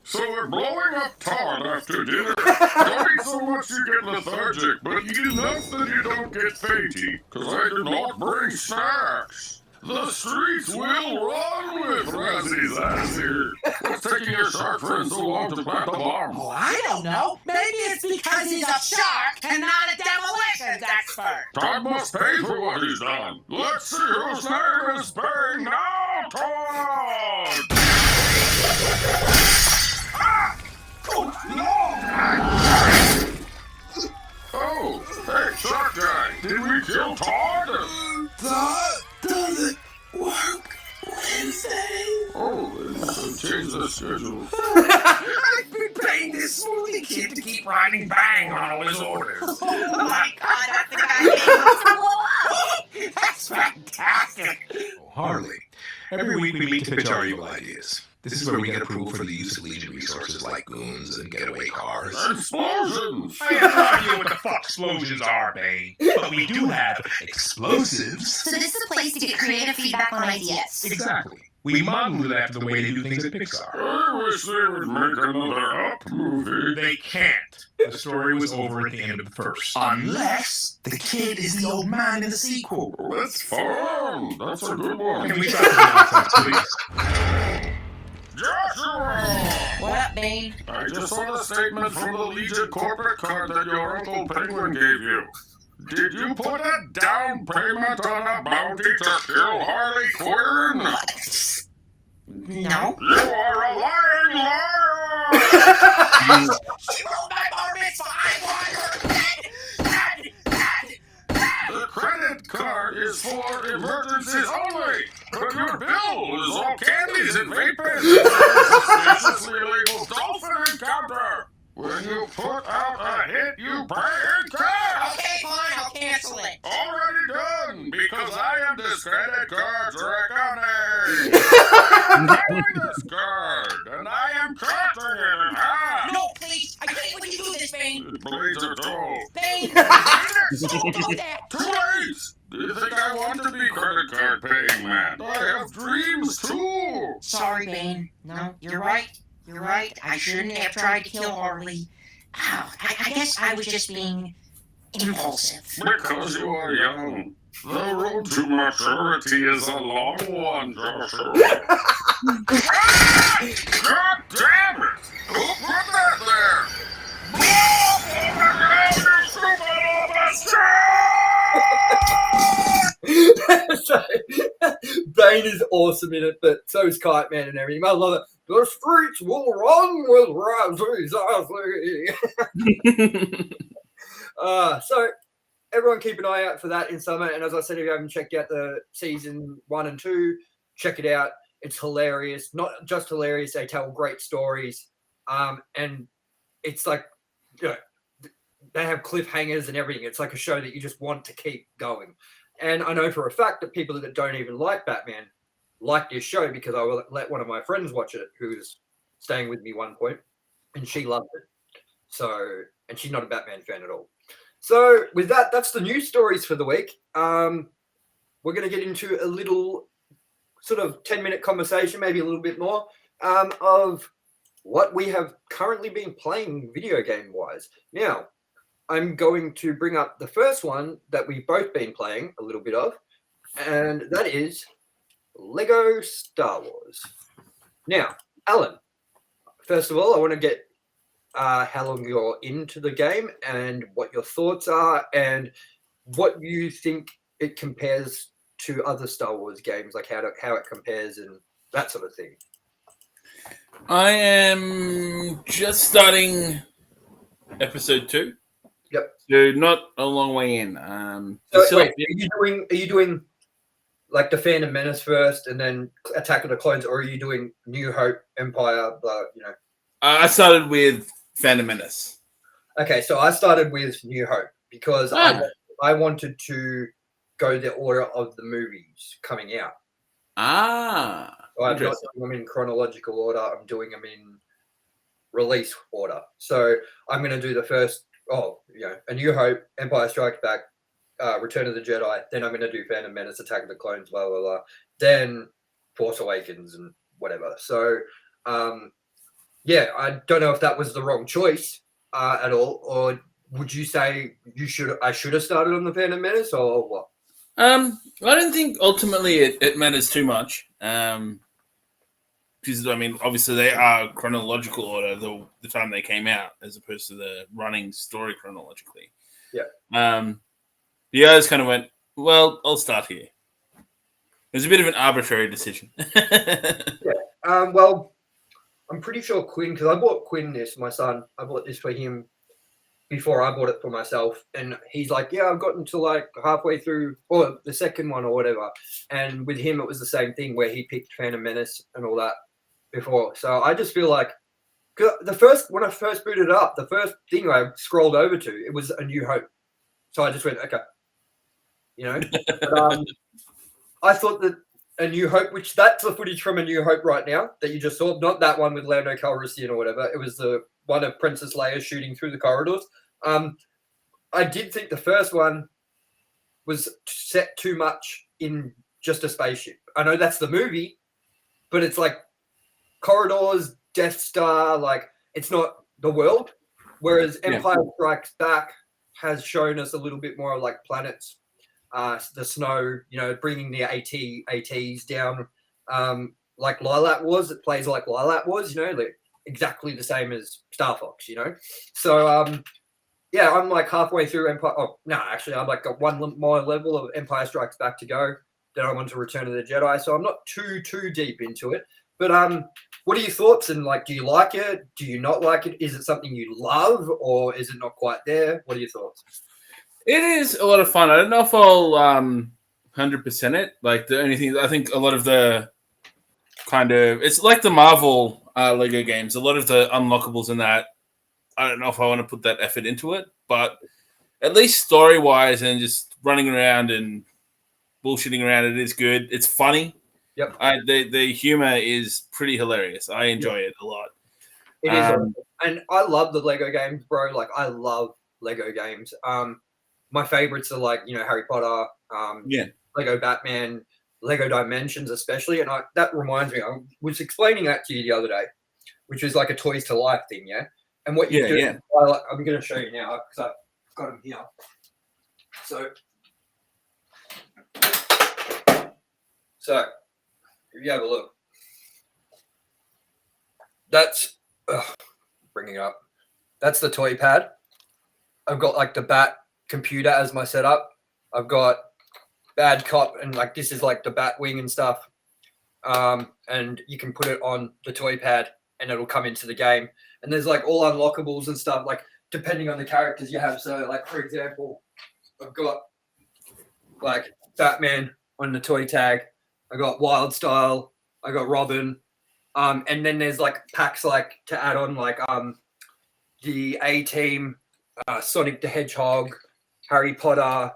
So we're blowing up Todd after dinner. Don't eat so much you get lethargic, but eat enough that you don't get fainty, because I did not bring snacks. The streets will run with Razzie's ass here. What's taking your shark friend so long to plant the bomb? Oh, I don't know. Maybe it's because he's a shark and not a demolitions expert. Todd must pay for what he's done. Let's see whose name is Bane now, Todd! Ah! Good Lord! Oh, hey, shark guy, did we kill Todd? That doesn't work Wednesday. Oh, let's change the schedule. I've been paying this smoothie kid to keep writing Bang on all his orders. Oh my God, that's the guy Harley. Every week we meet to pitch our evil ideas. This is where we get approval for the use of Legion resources like goons and getaway cars. Explosions! I have no idea what the fuck explosions are, Bane. But we do have explosives. So this is a place to get creative feedback on ideas. Exactly. We modeled it after the way they do things at Pixar. I wish they would make another Up movie. They can't. The story was over at the end of the first. Unless the kid is the old man in the sequel. That's fun. That's a good one. Can we stop the nonsense, please? Joshua! What up, Bane? I just saw the statement from the Legion corporate card that your Uncle Penguin gave you. Did you put a down payment on a bounty to kill Harley Quinn? No. You are a lying liar! She rolled my bar mitzvah. I want her dead. The credit card is for emergencies only, but your bill is all candies and vapors. Suspiciously illegal dolphin encounter. When you put out a hit, you pay in cash. Okay, fine. I'll cancel it. Already done, because I am this credit card's reckoning. I'm this card, and I am cutting it in half. No, please. I hate when you do this, Bane. It bleeds a toe. Bane. Don't do that. Too late! Do you think I want to be credit card paying man? I have dreams too! Sorry, Bane. No, you're right. You're right. I shouldn't have tried to kill Harley. Oh, I guess I was just being impulsive. Because you are young. The road to maturity is a long one, Joshua. God damn it! Who put that there? So, Bane is awesome in it, but so is Kite Man and everything. I love it. The streets will run with Razzie. So everyone keep an eye out for that in summer. And as I said, if you haven't checked out the season 1 and 2, check it out. It's hilarious. Not just hilarious, they tell great stories. And it's like, you know, they have cliffhangers and everything. It's like a show that you just want to keep going. And I know for a fact that people that don't even like Batman like this show, because I will let one of my friends watch it who was staying with me one point, and she loved it. So, and she's not a Batman fan at all. So with that, that's the news stories for the week. We're going to get into a little sort of 10-minute conversation, maybe a little bit more, of what we have currently been playing video game-wise. Now, I'm going to bring up the first one that we've both been playing a little bit of, and that is Lego Star Wars. Now, Alan, first of all, I want to get how long you're into the game and what your thoughts are and what you think it compares to other Star Wars games, like how it compares and that sort of thing. I am just starting episode 2. Yep. So not a long way in. So wait, are you doing like the Phantom Menace first, and then Attack of the Clones, or are you doing New Hope, Empire, blah, you know? I started with Phantom Menace. Okay, so I started with New Hope because I wanted to go the order of the movies coming out. So I'm not doing them in chronological order. I'm doing them in release order. So I'm going to do the first, A New Hope, Empire Strikes Back, Return of the Jedi. Then I'm going to do Phantom Menace, Attack of the Clones, blah, blah, blah. Then Force Awakens and whatever. So, I don't know if that was the wrong choice at all, or would you say I should have started on the Phantom Menace, or what? I don't think ultimately it matters too much. Because I mean, obviously they are chronological order the time they came out, as opposed to the running story chronologically. Yeah. The others kind of went, well, I'll start here. It was a bit of an arbitrary decision. Well, I'm pretty sure Quinn, because I bought Quinn my son. I bought this for him before I bought it for myself. And he's like, yeah, I've gotten to like halfway through, or the second one or whatever. And with him, it was the same thing where he picked Phantom Menace and all that before. So I just feel like, when I first booted it up, the first thing I scrolled over to, it was A New Hope. So I just went, okay. But, I thought that A New Hope, which that's the footage from A New Hope right now that you just saw. Not that one with Lando Calrissian or whatever. It was the one of Princess Leia shooting through the corridors. I did think the first one was set too much in just a spaceship. I know that's the movie, but it's like corridors, Death Star, like it's not the world. Whereas Empire Strikes Back has shown us a little bit more of like planets, the snow, bringing the ATs down, like Lilac was. It plays like Lilac was, like exactly the same as Star Fox, So, I'm like halfway through Empire. Oh, no, actually, I'm like got one more level of Empire Strikes Back to go. Then I want to Return of the Jedi, so I'm not too deep into it. But what are your thoughts? And like, do you like it? Do you not like it? Is it something you love, or is it not quite there? What are your thoughts? It is a lot of fun. I don't know if I'll 100% it. Like the only thing, I think a lot of the kind of it's like the Marvel Lego games. A lot of the unlockables in that, I don't know if I want to put that effort into it, but at least story wise and just running around and bullshitting around, it is good. It's funny. Yep. The humor is pretty hilarious. I enjoy it a lot. It is, and I love the Lego games, bro. Like I love Lego games. My favorites are like Harry Potter, Lego Batman, Lego Dimensions, especially. And that reminds me, I was explaining that to you the other day, which is like a Toys to Life thing, yeah. And what you do, I'm going to show you now because I've got them here. So if you have a look, that's bringing it up. That's the toy pad. I've got like the Bat computer as my setup. I've got Bad Cop, and like this is like the Bat wing and stuff. And you can put it on the toy pad, and it'll come into the game. And there's like all unlockables and stuff, like depending on the characters you have. So like for example, I've got like Batman on the toy tag. I got Wild Style. I got Robin. And then there's like packs like to add on like the A-Team, Sonic the Hedgehog, Harry Potter,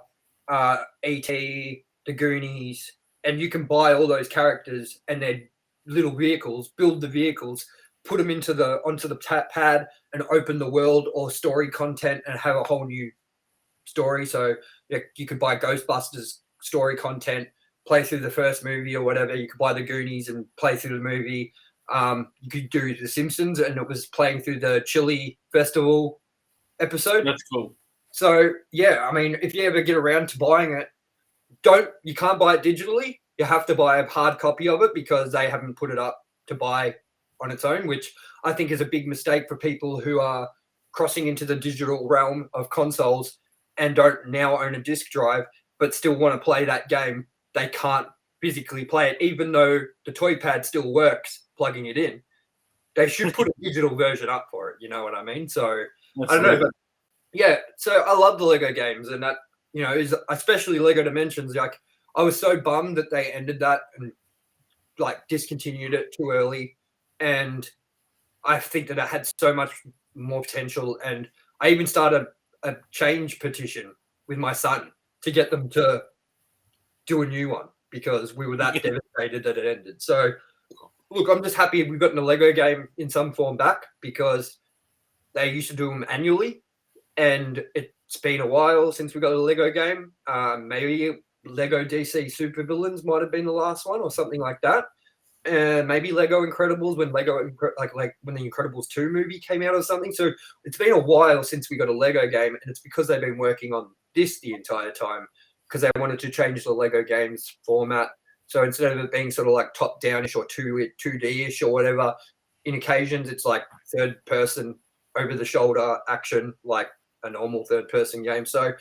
E.T., the Goonies, and you can buy all those characters and their little vehicles, build the vehicles, put them onto the pad and open the world or story content and have a whole new story. So you could buy Ghostbusters story content, play through the first movie or whatever. You could buy the Goonies and play through the movie. You could do The Simpsons, and it was playing through the Chili Festival episode. That's cool. So yeah, I mean, if you ever get around to buying it, you can't buy it digitally. You have to buy a hard copy of it because they haven't put it up to buy on its own, which I think is a big mistake for people who are crossing into the digital realm of consoles and don't now own a disc drive, but still want to play that game. They can't physically play it, even though the toy pad still works plugging it in. They should put a digital version up for it. You know what I mean? So I don't know, but yeah. So I love the Lego games, and that is especially Lego Dimensions. Like I was so bummed that they ended that and like discontinued it too early, and I think that it had so much more potential. And I even started a change petition with my son to get them to do a new one because we were that devastated that it ended. So, look, I'm just happy we've gotten a Lego game in some form back because they used to do them annually, and it's been a while since we got a Lego game. Maybe Lego DC Supervillains might have been the last one or something like that. And maybe Lego Incredibles when when the Incredibles 2 movie came out or something. So it's been a while since we got a Lego game, and it's because they've been working on this the entire time because they wanted to change the Lego games format. So instead of it being sort of like top-down-ish or 2D-ish or whatever, in occasions it's like third-person, over-the-shoulder action like a normal third-person game. So,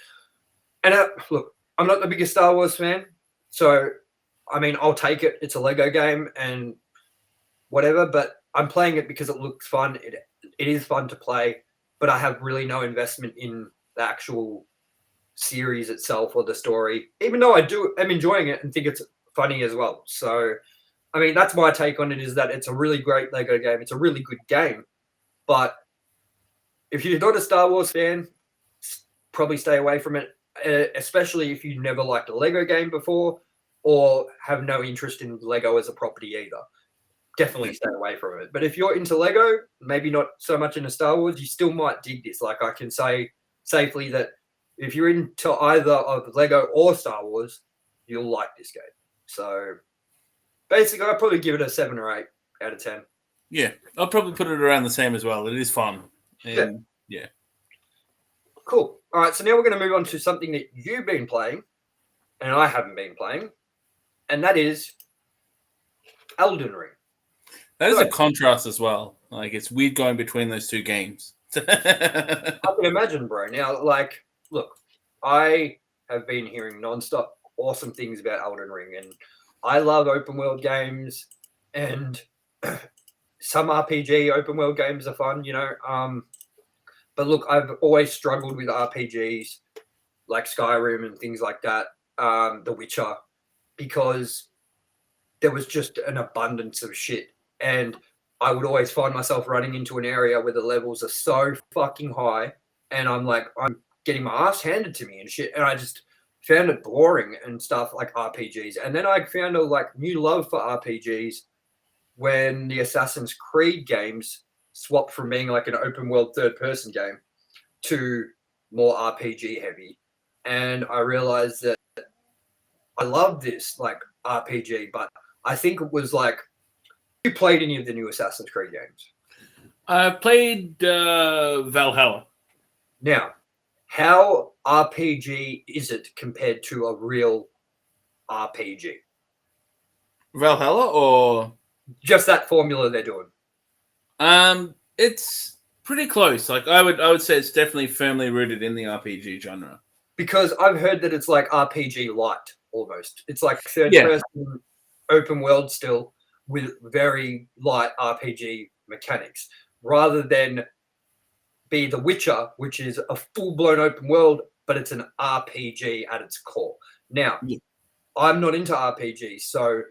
and look, I'm not the biggest Star Wars fan, so I mean, I'll take it. It's a Lego game and whatever, but I'm playing it because it looks fun. It is fun to play, but I have really no investment in the actual series itself or the story, even though I'm enjoying it and think it's funny as well. So, I mean, that's my take on it, is that it's a really great Lego game. It's a really good game, but if you're not a Star Wars fan, probably stay away from it, especially if you never liked a Lego game before. or have no interest in Lego as a property either, definitely stay away from it. But if you're into Lego, maybe not so much into Star Wars, you still might dig this. Like, I can say safely that if you're into either of Lego or Star Wars, you'll like this game. So basically, I'd probably give it a 7 or 8 out of 10. Yeah, I'll probably put it around the same as well. It is fun. And, yeah. Cool. All right, so now we're going to move on to something that you've been playing and I haven't been playing, and that is Elden Ring. That is a contrast as well. Like, it's weird going between those two games. I can imagine, bro. Now, like, look, I have been hearing nonstop awesome things about Elden Ring, and I love open world games, and some RPG open world games are fun, you know. But look, I've always struggled with RPGs like Skyrim and things like that, The Witcher, because there was just an abundance of shit. And I would always find myself running into an area where the levels are so fucking high, and I'm getting my ass handed to me and shit. And I just found it boring and stuff, like RPGs. And then I found a new love for RPGs when the Assassin's Creed games swapped from being like an open world third person game to more RPG heavy. And I realized that I love this like RPG, but I think it was like, you played any of the new Assassin's Creed games? I played Valhalla. Now, how RPG is it compared to a real RPG? Valhalla or just that formula they're doing? It's pretty close. Like, I would say it's definitely firmly rooted in the RPG genre. Because I've heard that it's like RPG light almost. It's like third person open world still with very light RPG mechanics, rather than be The Witcher, which is a full-blown open world, but it's an RPG at its core. Now, I'm not into RPGs, so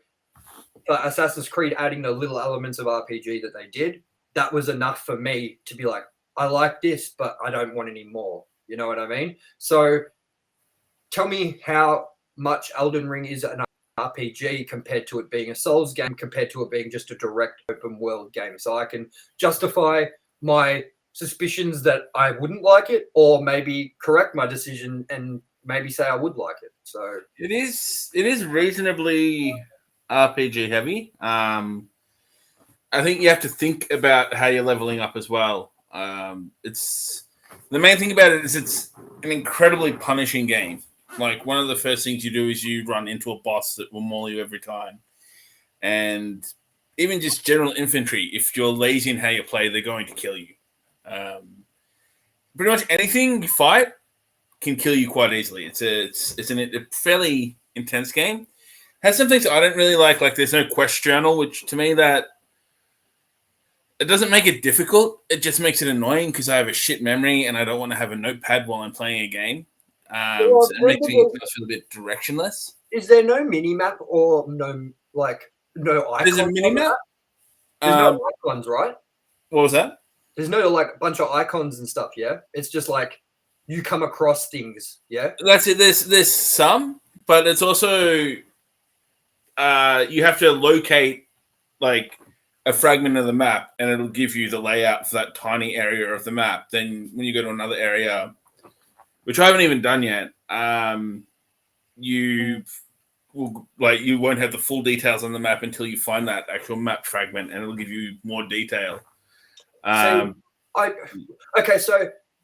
for Assassin's Creed adding the little elements of RPG that they did, that was enough for me to be like, I like this, but I don't want any more. You know what I mean? So tell me how much Elden Ring is an RPG compared to it being a Souls game, compared to it being just a direct open world game, so I can justify my suspicions that I wouldn't like it, or maybe correct my decision and maybe say I would like it. So it is reasonably RPG heavy. I think you have to think about how you're leveling up as well. It's the main thing about it is it's an incredibly punishing game. Like, one of the first things you do is you run into a boss that will maul you every time. And even just general infantry, if you're lazy in how you play, they're going to kill you. Pretty much anything you fight can kill you quite easily. It's a fairly intense game. Has some things I don't really like there's no quest journal, which to me that it doesn't make it difficult. It just makes it annoying because I have a shit memory and I don't want to have a notepad while I'm playing a game. So it makes me feel a bit directionless. Is there no mini map or no icons? There's a mini map. There's no icons, right? What was that? There's no bunch of icons and stuff. Yeah, it's just like you come across things. Yeah, that's it. There's some, but it's also you have to locate like a fragment of the map, and it'll give you the layout for that tiny area of the map. Then when you go to another area, which I haven't even done yet, you won't have the full details on the map until you find that actual map fragment, and it'll give you more detail. So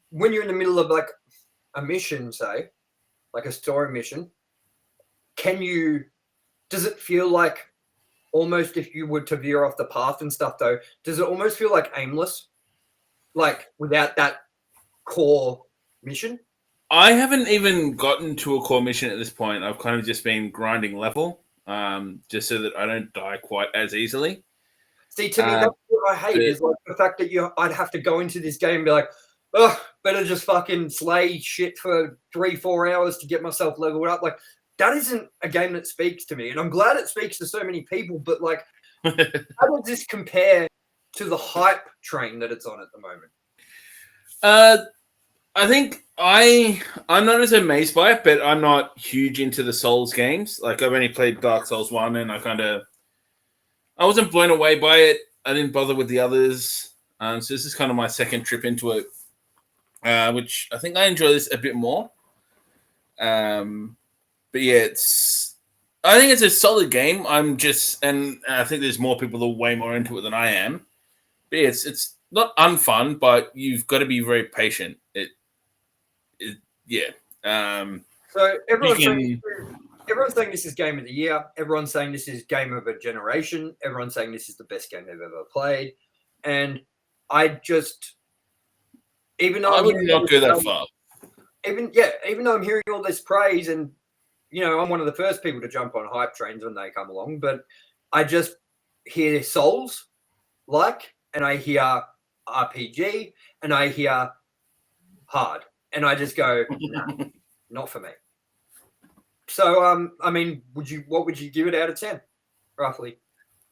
when you're in the middle of a mission, say, like a story mission, does it feel like almost, if you were to veer off the path and stuff though, does it almost feel like aimless? Like without that core mission? I haven't even gotten to a core mission at this point. I've kind of just been grinding level, just so that I don't die quite as easily. See, to me, that's what I hate, is the fact that I'd have to go into this game and be like, oh, better just fucking slay shit for 3-4 hours to get myself leveled up. Like, that isn't a game that speaks to me. And I'm glad it speaks to so many people, but how does this compare to the hype train that it's on at the moment? I think I'm not as amazed by it, but I'm not huge into the Souls games. Like I've only played Dark Souls 1 and I wasn't blown away by it. I didn't bother with the others. So this is kind of my second trip into it, which I think I enjoy this a bit more. But yeah, I think it's a solid game. And I think there's more people that are way more into it than I am. But yeah, it's not unfun, but you've got to be very patient. Yeah. So everyone's saying this is game of the year. Everyone's saying this is game of a generation. Everyone's saying this is the best game they've ever played. And I just, even though I would not go that far. Even though I'm hearing all this praise, and I'm one of the first people to jump on hype trains when they come along, but I just hear Souls and I hear RPG, and I hear hard, and I just go, nah, not for me. So, I mean, what would you give it out of 10, roughly?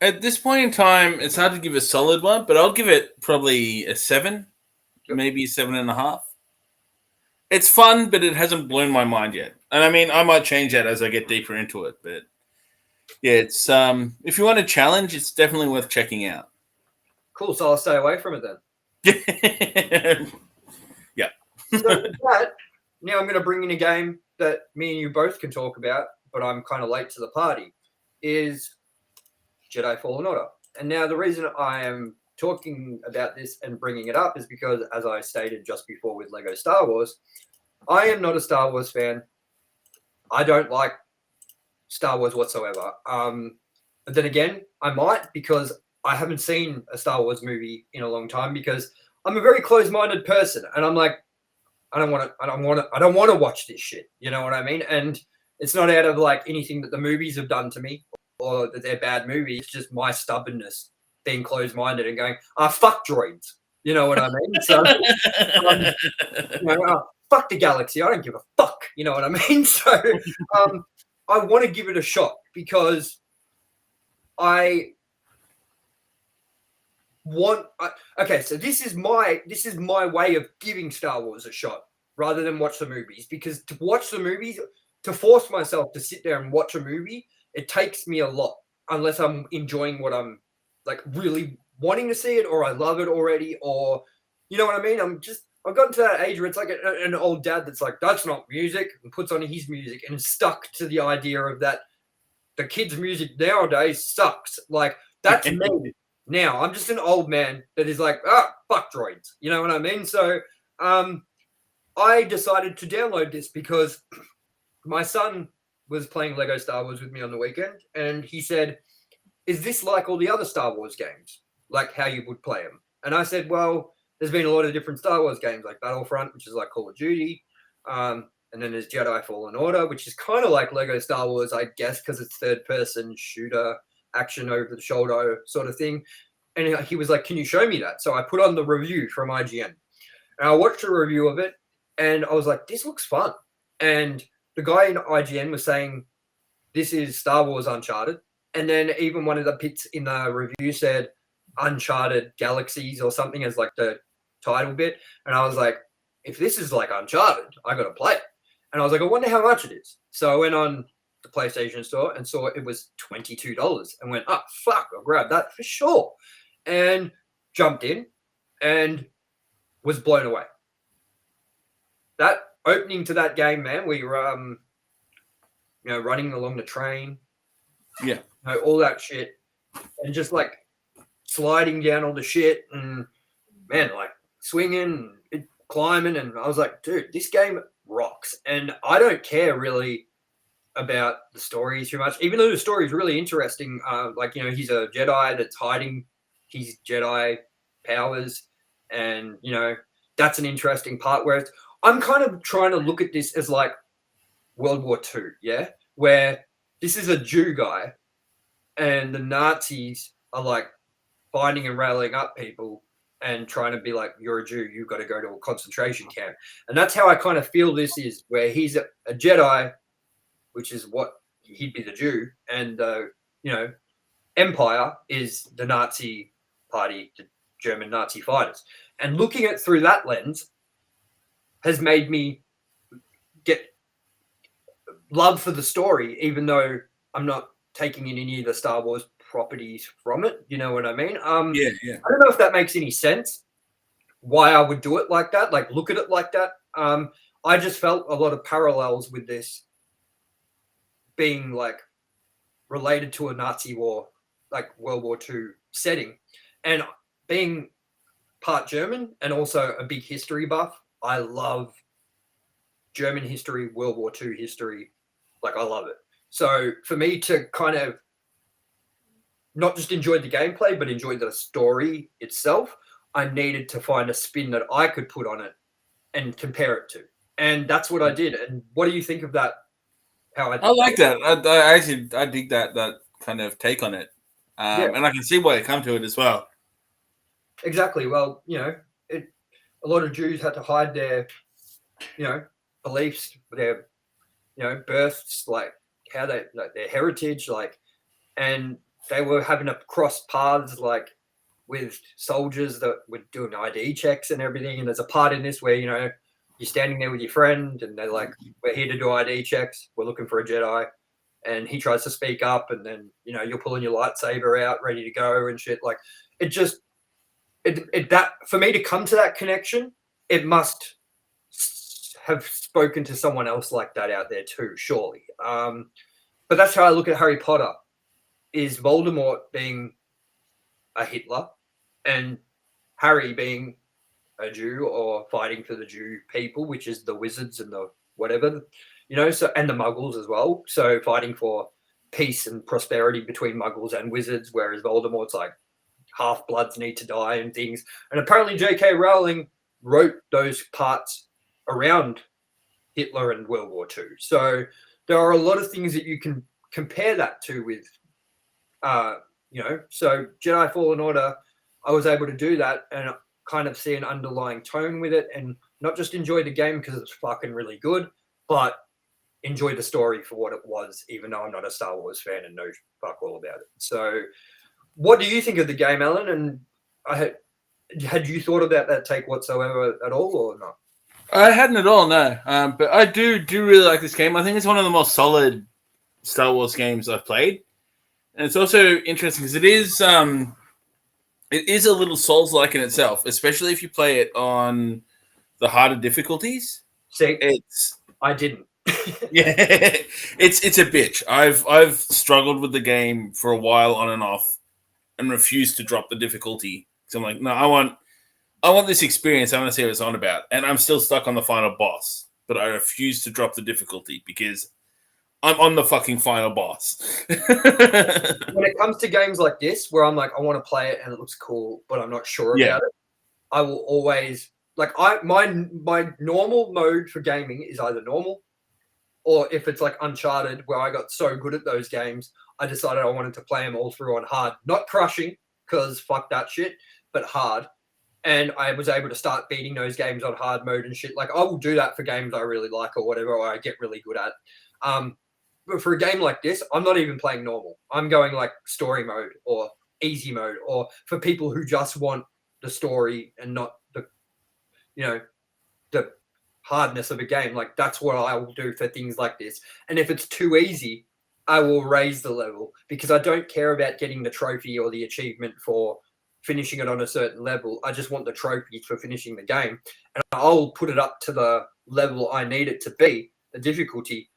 At this point in time, it's hard to give a solid one, but I'll give it probably a 7, maybe a 7.5. It's fun, but it hasn't blown my mind yet. And I mean, I might change that as I get deeper into it. But yeah, it's if you want a challenge, it's definitely worth checking out. Cool, so I'll stay away from it then. Yeah. So with that, now I'm going to bring in a game that me and you both can talk about, but I'm kind of late to the party, is Jedi Fallen Order. And now the reason I am talking about this and bringing it up is because, as I stated just before with Lego Star Wars, I am not a Star Wars fan. I don't like Star Wars whatsoever. But then again, I might, because I haven't seen a Star Wars movie in a long time, because I'm a very closed-minded person, and I'm like, I don't want to watch this shit. You know what I mean? And it's not out of like anything that the movies have done to me or that they're bad movies. It's just my stubbornness, being closed-minded and going, fuck droids. You know what I mean? So, fuck the galaxy. I don't give a fuck. You know what I mean? So, I want to give it a shot because I want. Okay, so this is my way of giving Star Wars a shot rather than watch the movies. Because to watch the movies, to force myself to sit there and watch a movie, it takes me a lot. Unless I'm enjoying what I'm like really wanting to see it, or I love it already, or you know what I mean. I've gotten to that age where it's like an old dad that's like, that's not music, and puts on his music and is stuck to the idea of that the kids' music nowadays sucks. Like, that's me now. I'm just an old man that is like, fuck droids. You know what I mean? So I decided to download this because my son was playing Lego Star Wars with me on the weekend, and he said, is this like all the other Star Wars games? Like how you would play them? And I said, well, there's been a lot of different Star Wars games, like Battlefront, which is like Call of Duty. And then there's Jedi Fallen Order, which is kind of like Lego Star Wars, I guess, because it's third-person shooter, action over the shoulder sort of thing. And he was like, can you show me that? So I put on the review from IGN. And I watched a review of it, and I was like, this looks fun. And the guy in IGN was saying, this is Star Wars Uncharted. And then even one of the bits in the review said Uncharted Galaxies or something as like the title bit. And I was like, if this is like Uncharted, I got to play it. And I was like, I wonder how much it is. So I went on the PlayStation Store and saw it was $22 and went, fuck, I'll grab that for sure. And jumped in and was blown away. That opening to that game, man, we were, running along the train. Yeah. All that shit. And just like sliding down all the shit and, man, like swinging, climbing. And I was like, dude, this game rocks. And I don't care really about the story too much, even though the story is really interesting. He's a Jedi that's hiding his Jedi powers. And, that's an interesting part where I'm kind of trying to look at this as like World War II, yeah? Where this is a Jew guy and the Nazis are like finding and rallying up people and trying to be like, you're a Jew, you've got to go to a concentration camp. And that's how I kind of feel this is, where he's a Jedi, which is what he'd be the Jew, and Empire is the Nazi party, the German Nazi fighters. And looking at it through that lens, has made me get love for the story, even though I'm not taking in any of the Star Wars properties from it. You know what I mean? Yeah. I don't know if that makes any sense. Why I would do it like that, like look at it like that. I just felt a lot of parallels with this being like related to a Nazi war, like World War II setting, and being part German and also a big history buff. I love German history, World War II history. Like I love it. So for me to kind of not just enjoy the gameplay, but enjoy the story itself, I needed to find a spin that I could put on it and compare it to. And that's what I did. And what do you think of that? How I like that. I dig that kind of take on it. And I can see why they come to it as well. Exactly. Well, you know, a lot of Jews had to hide their, you know, beliefs, their, you know, births, like how they, like their heritage, like, and they were having to cross paths, like, with soldiers that were doing ID checks and everything. And there's a part in this where, you know, you're standing there with your friend and they're like, we're here to do ID checks. We're looking for a Jedi. And he tries to speak up and then, you know, you're pulling your lightsaber out, ready to go and shit. Like it just, that for me to come to that connection, it must have spoken to someone else like that out there too, surely. But that's how I look at Harry Potter, is Voldemort being a Hitler and Harry being a Jew or fighting for the Jew people, which is the wizards and the whatever, you know, so, and the muggles as well. So fighting for peace and prosperity between muggles and wizards, whereas Voldemort's like half-bloods need to die and things. And apparently J.K. Rowling wrote those parts around Hitler and World War II. So there are a lot of things that you can compare that to with, you know, so Jedi Fallen Order, I was able to do that and kind of see an underlying tone with it and not just enjoy the game because it's fucking really good, but enjoy the story for what it was, even though I'm not a Star Wars fan and know fuck all about it. So what do you think of the game, Alan? And had you thought about that take whatsoever at all or not? I hadn't at all, no. But I do really like this game. I think it's one of the most solid Star Wars games I've played. And it's also interesting because it is a little Souls-like in itself, especially if you play it on the harder difficulties. See, I didn't. Yeah, it's a bitch. I've struggled with the game for a while on and off, and refused to drop the difficulty. So I'm like, no, I want this experience. I want to see what it's on about, and I'm still stuck on the final boss. But I refuse to drop the difficulty because I'm on the fucking final boss. When it comes to games like this, where I'm like, I want to play it and it looks cool, but I'm not sure about it, I will always like my normal mode for gaming is either normal, or if it's like Uncharted, where I got so good at those games, I decided I wanted to play them all through on hard, not crushing, because fuck that shit, but hard. And I was able to start beating those games on hard mode and shit. Like I will do that for games I really like or whatever, or I get really good at. But for a game like this, I'm not even playing normal. I'm going like story mode or easy mode, or for people who just want the story and not the, you know, the hardness of a game. Like that's what I will do for things like this. And if it's too easy, I will raise the level because I don't care about getting the trophy or the achievement for finishing it on a certain level. I just want the trophy for finishing the game. And I'll put it up to the level I need it to be, the difficulty,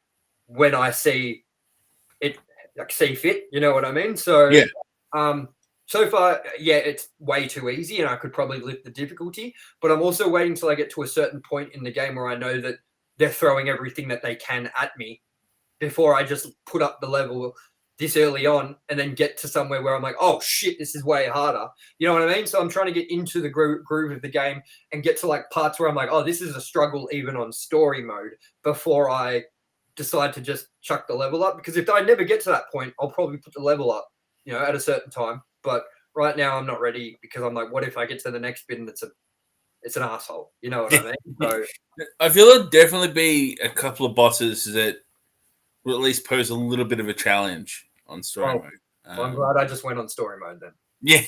when I see it, like see fit, you know what I mean? So, so far, it's way too easy and I could probably lift the difficulty, but I'm also waiting till I get to a certain point in the game where I know that they're throwing everything that they can at me before I just put up the level this early on and then get to somewhere where I'm like, oh shit, this is way harder. You know what I mean? So I'm trying to get into the groove of the game and get to like parts where I'm like, oh, this is a struggle even on story mode before I decide to just chuck the level up. Because if I never get to that point, I'll probably put the level up, you know, at a certain time. But right now I'm not ready because I'm like, what if I get to the next bit and it's an asshole? You know what I mean? So I feel there'll definitely be a couple of bosses that will at least pose a little bit of a challenge on story mode. Well, I'm glad I just went on story mode then. Yeah.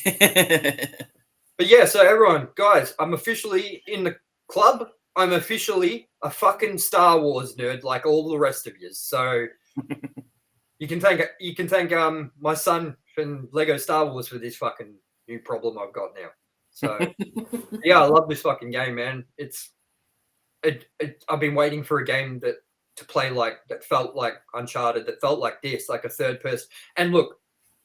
But yeah, so everyone, guys, I'm officially in the club. I'm officially a fucking Star Wars nerd like all the rest of you. So you can thank my son from Lego Star Wars for this fucking new problem I've got now. So yeah, I love this fucking game, man. I've been waiting for a game to play that felt like Uncharted, that felt like this, like a third person. And look,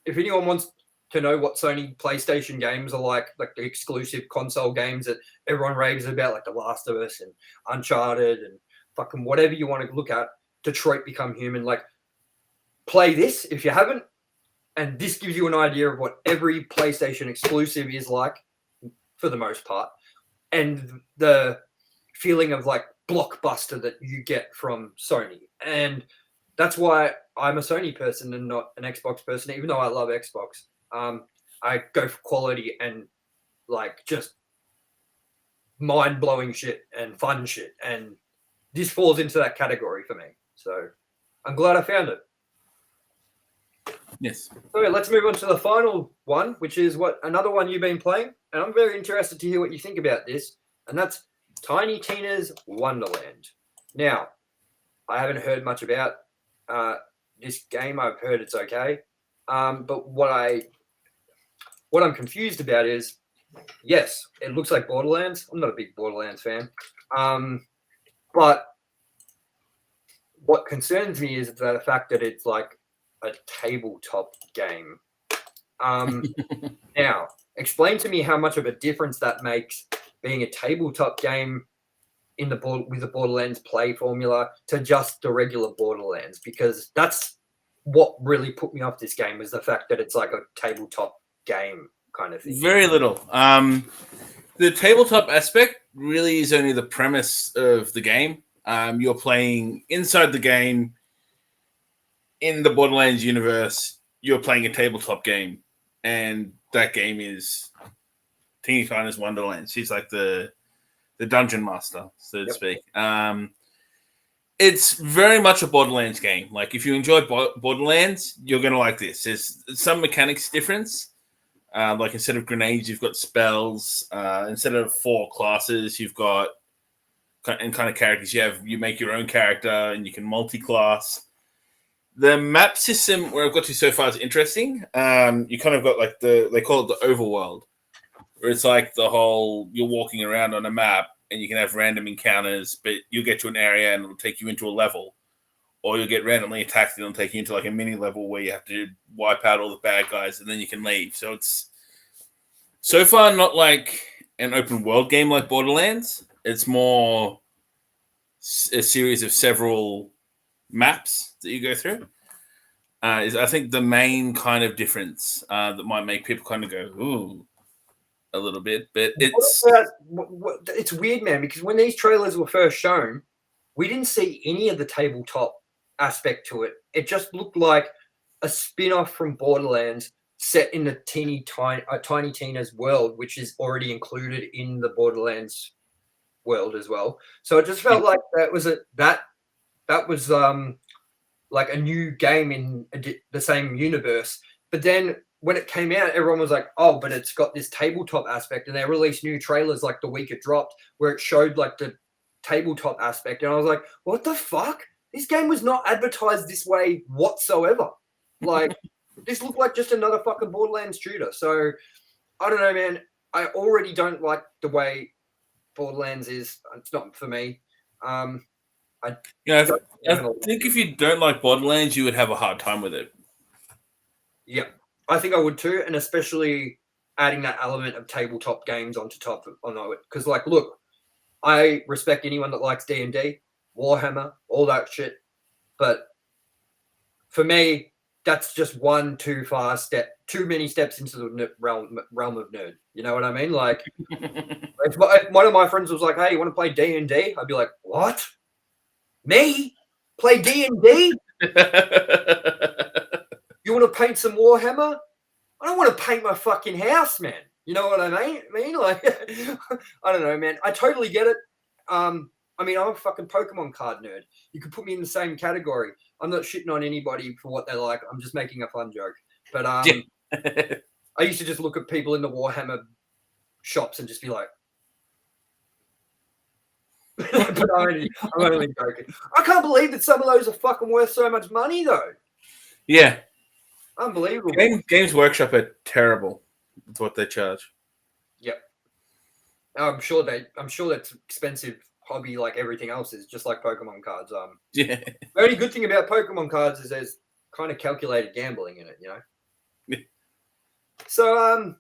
if anyone wants to know what Sony PlayStation games are like the exclusive console games that everyone raves about, like The Last of Us and Uncharted and fucking whatever you want to look at, Detroit Become Human, like play this if you haven't, and this gives you an idea of what every PlayStation exclusive is like for the most part, and the feeling of like blockbuster that you get from Sony. And that's why I'm a Sony person and not an Xbox person, even though I love Xbox. I go for quality and like just mind-blowing shit and fun shit, and this falls into that category for me. So I'm glad I found it. Yes. So yeah, let's move on to the final one, which is another one you've been playing, and I'm very interested to hear what you think about this, and that's Tiny Tina's Wonderland. Now, I haven't heard much about this game. I've heard it's okay, but what I'm confused about is, yes, it looks like Borderlands. I'm not a big Borderlands fan, but what concerns me is the fact that it's like a tabletop game. Now, explain to me how much of a difference that makes being a tabletop game with the Borderlands play formula to just the regular Borderlands, because that's what really put me off this game, is the fact that it's like a tabletop game kind of thing. Very little. The tabletop aspect really is only the premise of the game. You're playing inside the game in the Borderlands universe. You're playing a tabletop game, and that game is Teeny Tina's Wonderland. She's like the dungeon master, so to speak. It's very much a Borderlands game. Like, if you enjoy Borderlands, you're going to like this. There's some mechanics difference. Like, instead of grenades, you've got spells. Instead of 4 classes, you've got and kind of characters. You make your own character, and you can multi-class. The map system where I've got to so far is interesting. You kind of got like they call it the overworld, where it's like the whole, you're walking around on a map and you can have random encounters, but you'll get to an area and it'll take you into a level, or you'll get randomly attacked and it'll take you into like a mini level where you have to wipe out all the bad guys and then you can leave. So it's so far not like an open world game like Borderlands. It's more a series of several maps that you go through. Is I think the main kind of difference that might make people kind of go, ooh, a little bit, but it's weird, man, because when these trailers were first shown, we didn't see any of the tabletop aspect to it. It just looked like a spin-off from Borderlands set in the Tiny Tina's world, which is already included in the Borderlands world as well. So it just felt like that was like a new game in the same universe. But then when it came out, everyone was like, oh, but it's got this tabletop aspect. And they released new trailers like the week it dropped where it showed like the tabletop aspect. And I was like, what the fuck? This game was not advertised this way whatsoever. Like, this looked like just another fucking Borderlands shooter. So, I don't know, man. I already don't like the way Borderlands is. It's not for me. I think if you don't like Borderlands, you would have a hard time with it. Yeah, I think I would too, and especially adding that element of tabletop games onto top of it. Because, like, look, I respect anyone that likes D&D, Warhammer, all that shit, but for me, that's just too many steps into the realm of nerd. You know what I mean? Like, if one of my friends was like, "Hey, you want to play D&D?" I'd be like, "What? Me? Play D&D? You want to paint some Warhammer? I don't want to paint my fucking house, man. You know what I mean? Like, I don't know, man. I totally get it. I mean, I'm a fucking Pokemon card nerd. You could put me in the same category. I'm not shitting on anybody for what they like. I'm just making a fun joke. But I used to just look at people in the Warhammer shops and just be like, But I'm only joking. I can't believe that some of those are fucking worth so much money, though. Yeah. Unbelievable. Games Workshop are terrible with what they charge. Yep. I'm sure that's expensive hobby like everything else is, just like Pokemon cards. Yeah. The only good thing about Pokemon cards is there's kind of calculated gambling in it, you know? Yeah. So,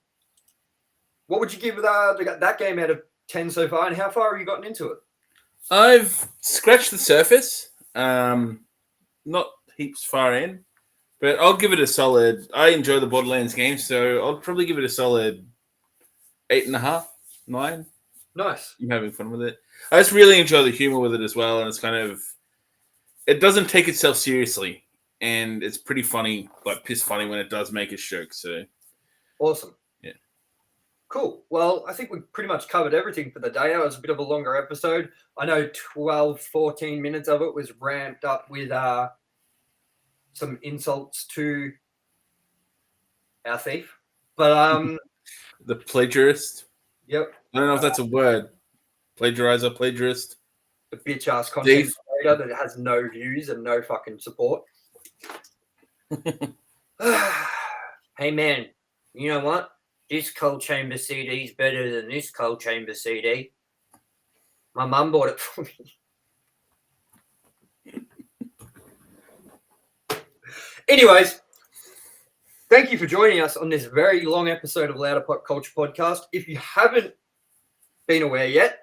what would you give that game out of 10 so far, and how far have you gotten into it? I've scratched the surface. Not heaps far in, but I'll give it a solid. I enjoy the Borderlands games, so I'll probably give it a solid 8.5, 9. Nice. I'm having fun with it. I just really enjoy the humor with it as well, and it's kind of, it doesn't take itself seriously, and it's pretty funny, like piss funny when it does make its jokes. So awesome. Yeah. Cool. Well, I think we pretty much covered everything for the day. It was a bit of a longer episode. I know 12, 14 minutes of it was ramped up with some insults to our thief. But the plagiarist. Yep. I don't know if that's a word. Plagiarizer, plagiarist. The bitch ass content creator that has no views and no fucking support. Hey man, you know what? This Cold Chamber CD is better than this Cold Chamber CD. My mum bought it for me. Anyways, thank you for joining us on this very long episode of Louder Pop Culture Podcast. If you haven't been aware yet,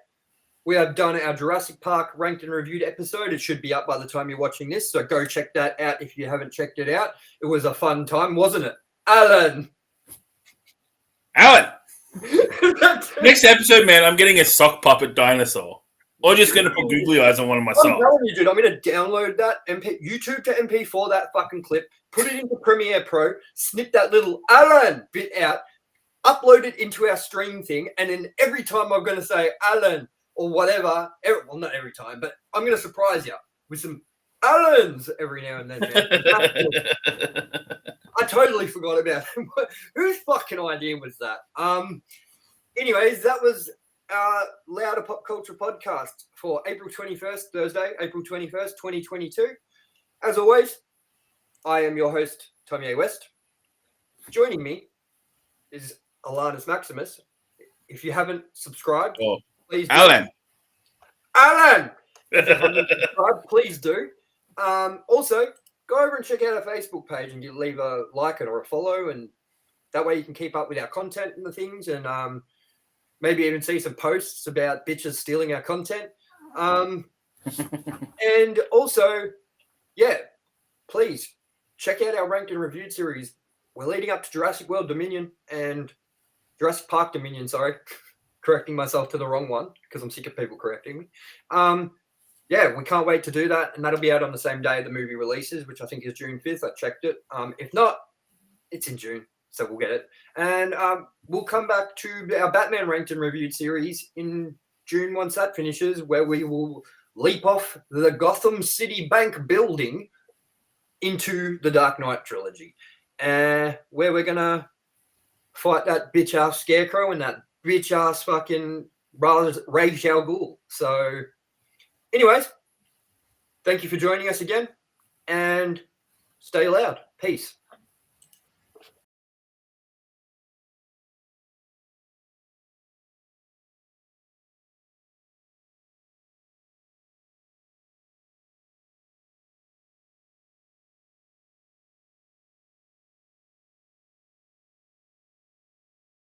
we have done our Jurassic Park ranked and reviewed episode. It should be up by the time you're watching this, so go check that out if you haven't checked it out. It was a fun time, wasn't it? Alan! Next episode, man, I'm getting a sock puppet dinosaur. Or just going to put googly eyes on one of my I'm socks. telling you, dude, I'm going to download that, YouTube to MP4 that fucking clip, put it into Premiere Pro, snip that little Alan bit out, upload it into our stream thing, and then every time I'm going to say Alan or whatever, well, not every time, but I'm going to surprise you with some Alans every now and then, man. I totally forgot about him. Whose fucking idea was that? Anyways, that was our Louder Pop Culture Podcast for April 21st, Thursday, April 21st, 2022. As always, I am your host, Tomye West. Joining me is Alannis Maximus. If you haven't subscribed, please do. Alan! If you haven't subscribed, please do. Also, go over and check out our Facebook page and leave a like it or a follow, and that way you can keep up with our content and the things, and maybe even see some posts about bitches stealing our content. And also, yeah, please check out our ranked and reviewed series. We're leading up to Jurassic World Dominion and Jurassic Park Dominion, sorry. Correcting myself to the wrong one because I'm sick of people correcting me. Yeah, we can't wait to do that, and that'll be out on the same day the movie releases, which I think is June 5th. I checked it. If not, it's in June, so we'll get it. And we'll come back to our Batman ranked and reviewed series in June once that finishes, where we will leap off the Gotham City Bank building into the Dark Knight trilogy, where we're going to fight that bitch-ass Scarecrow and that bitch-ass fucking Ra's al Ghul. So, anyways, thank you for joining us again, and stay loud. Peace.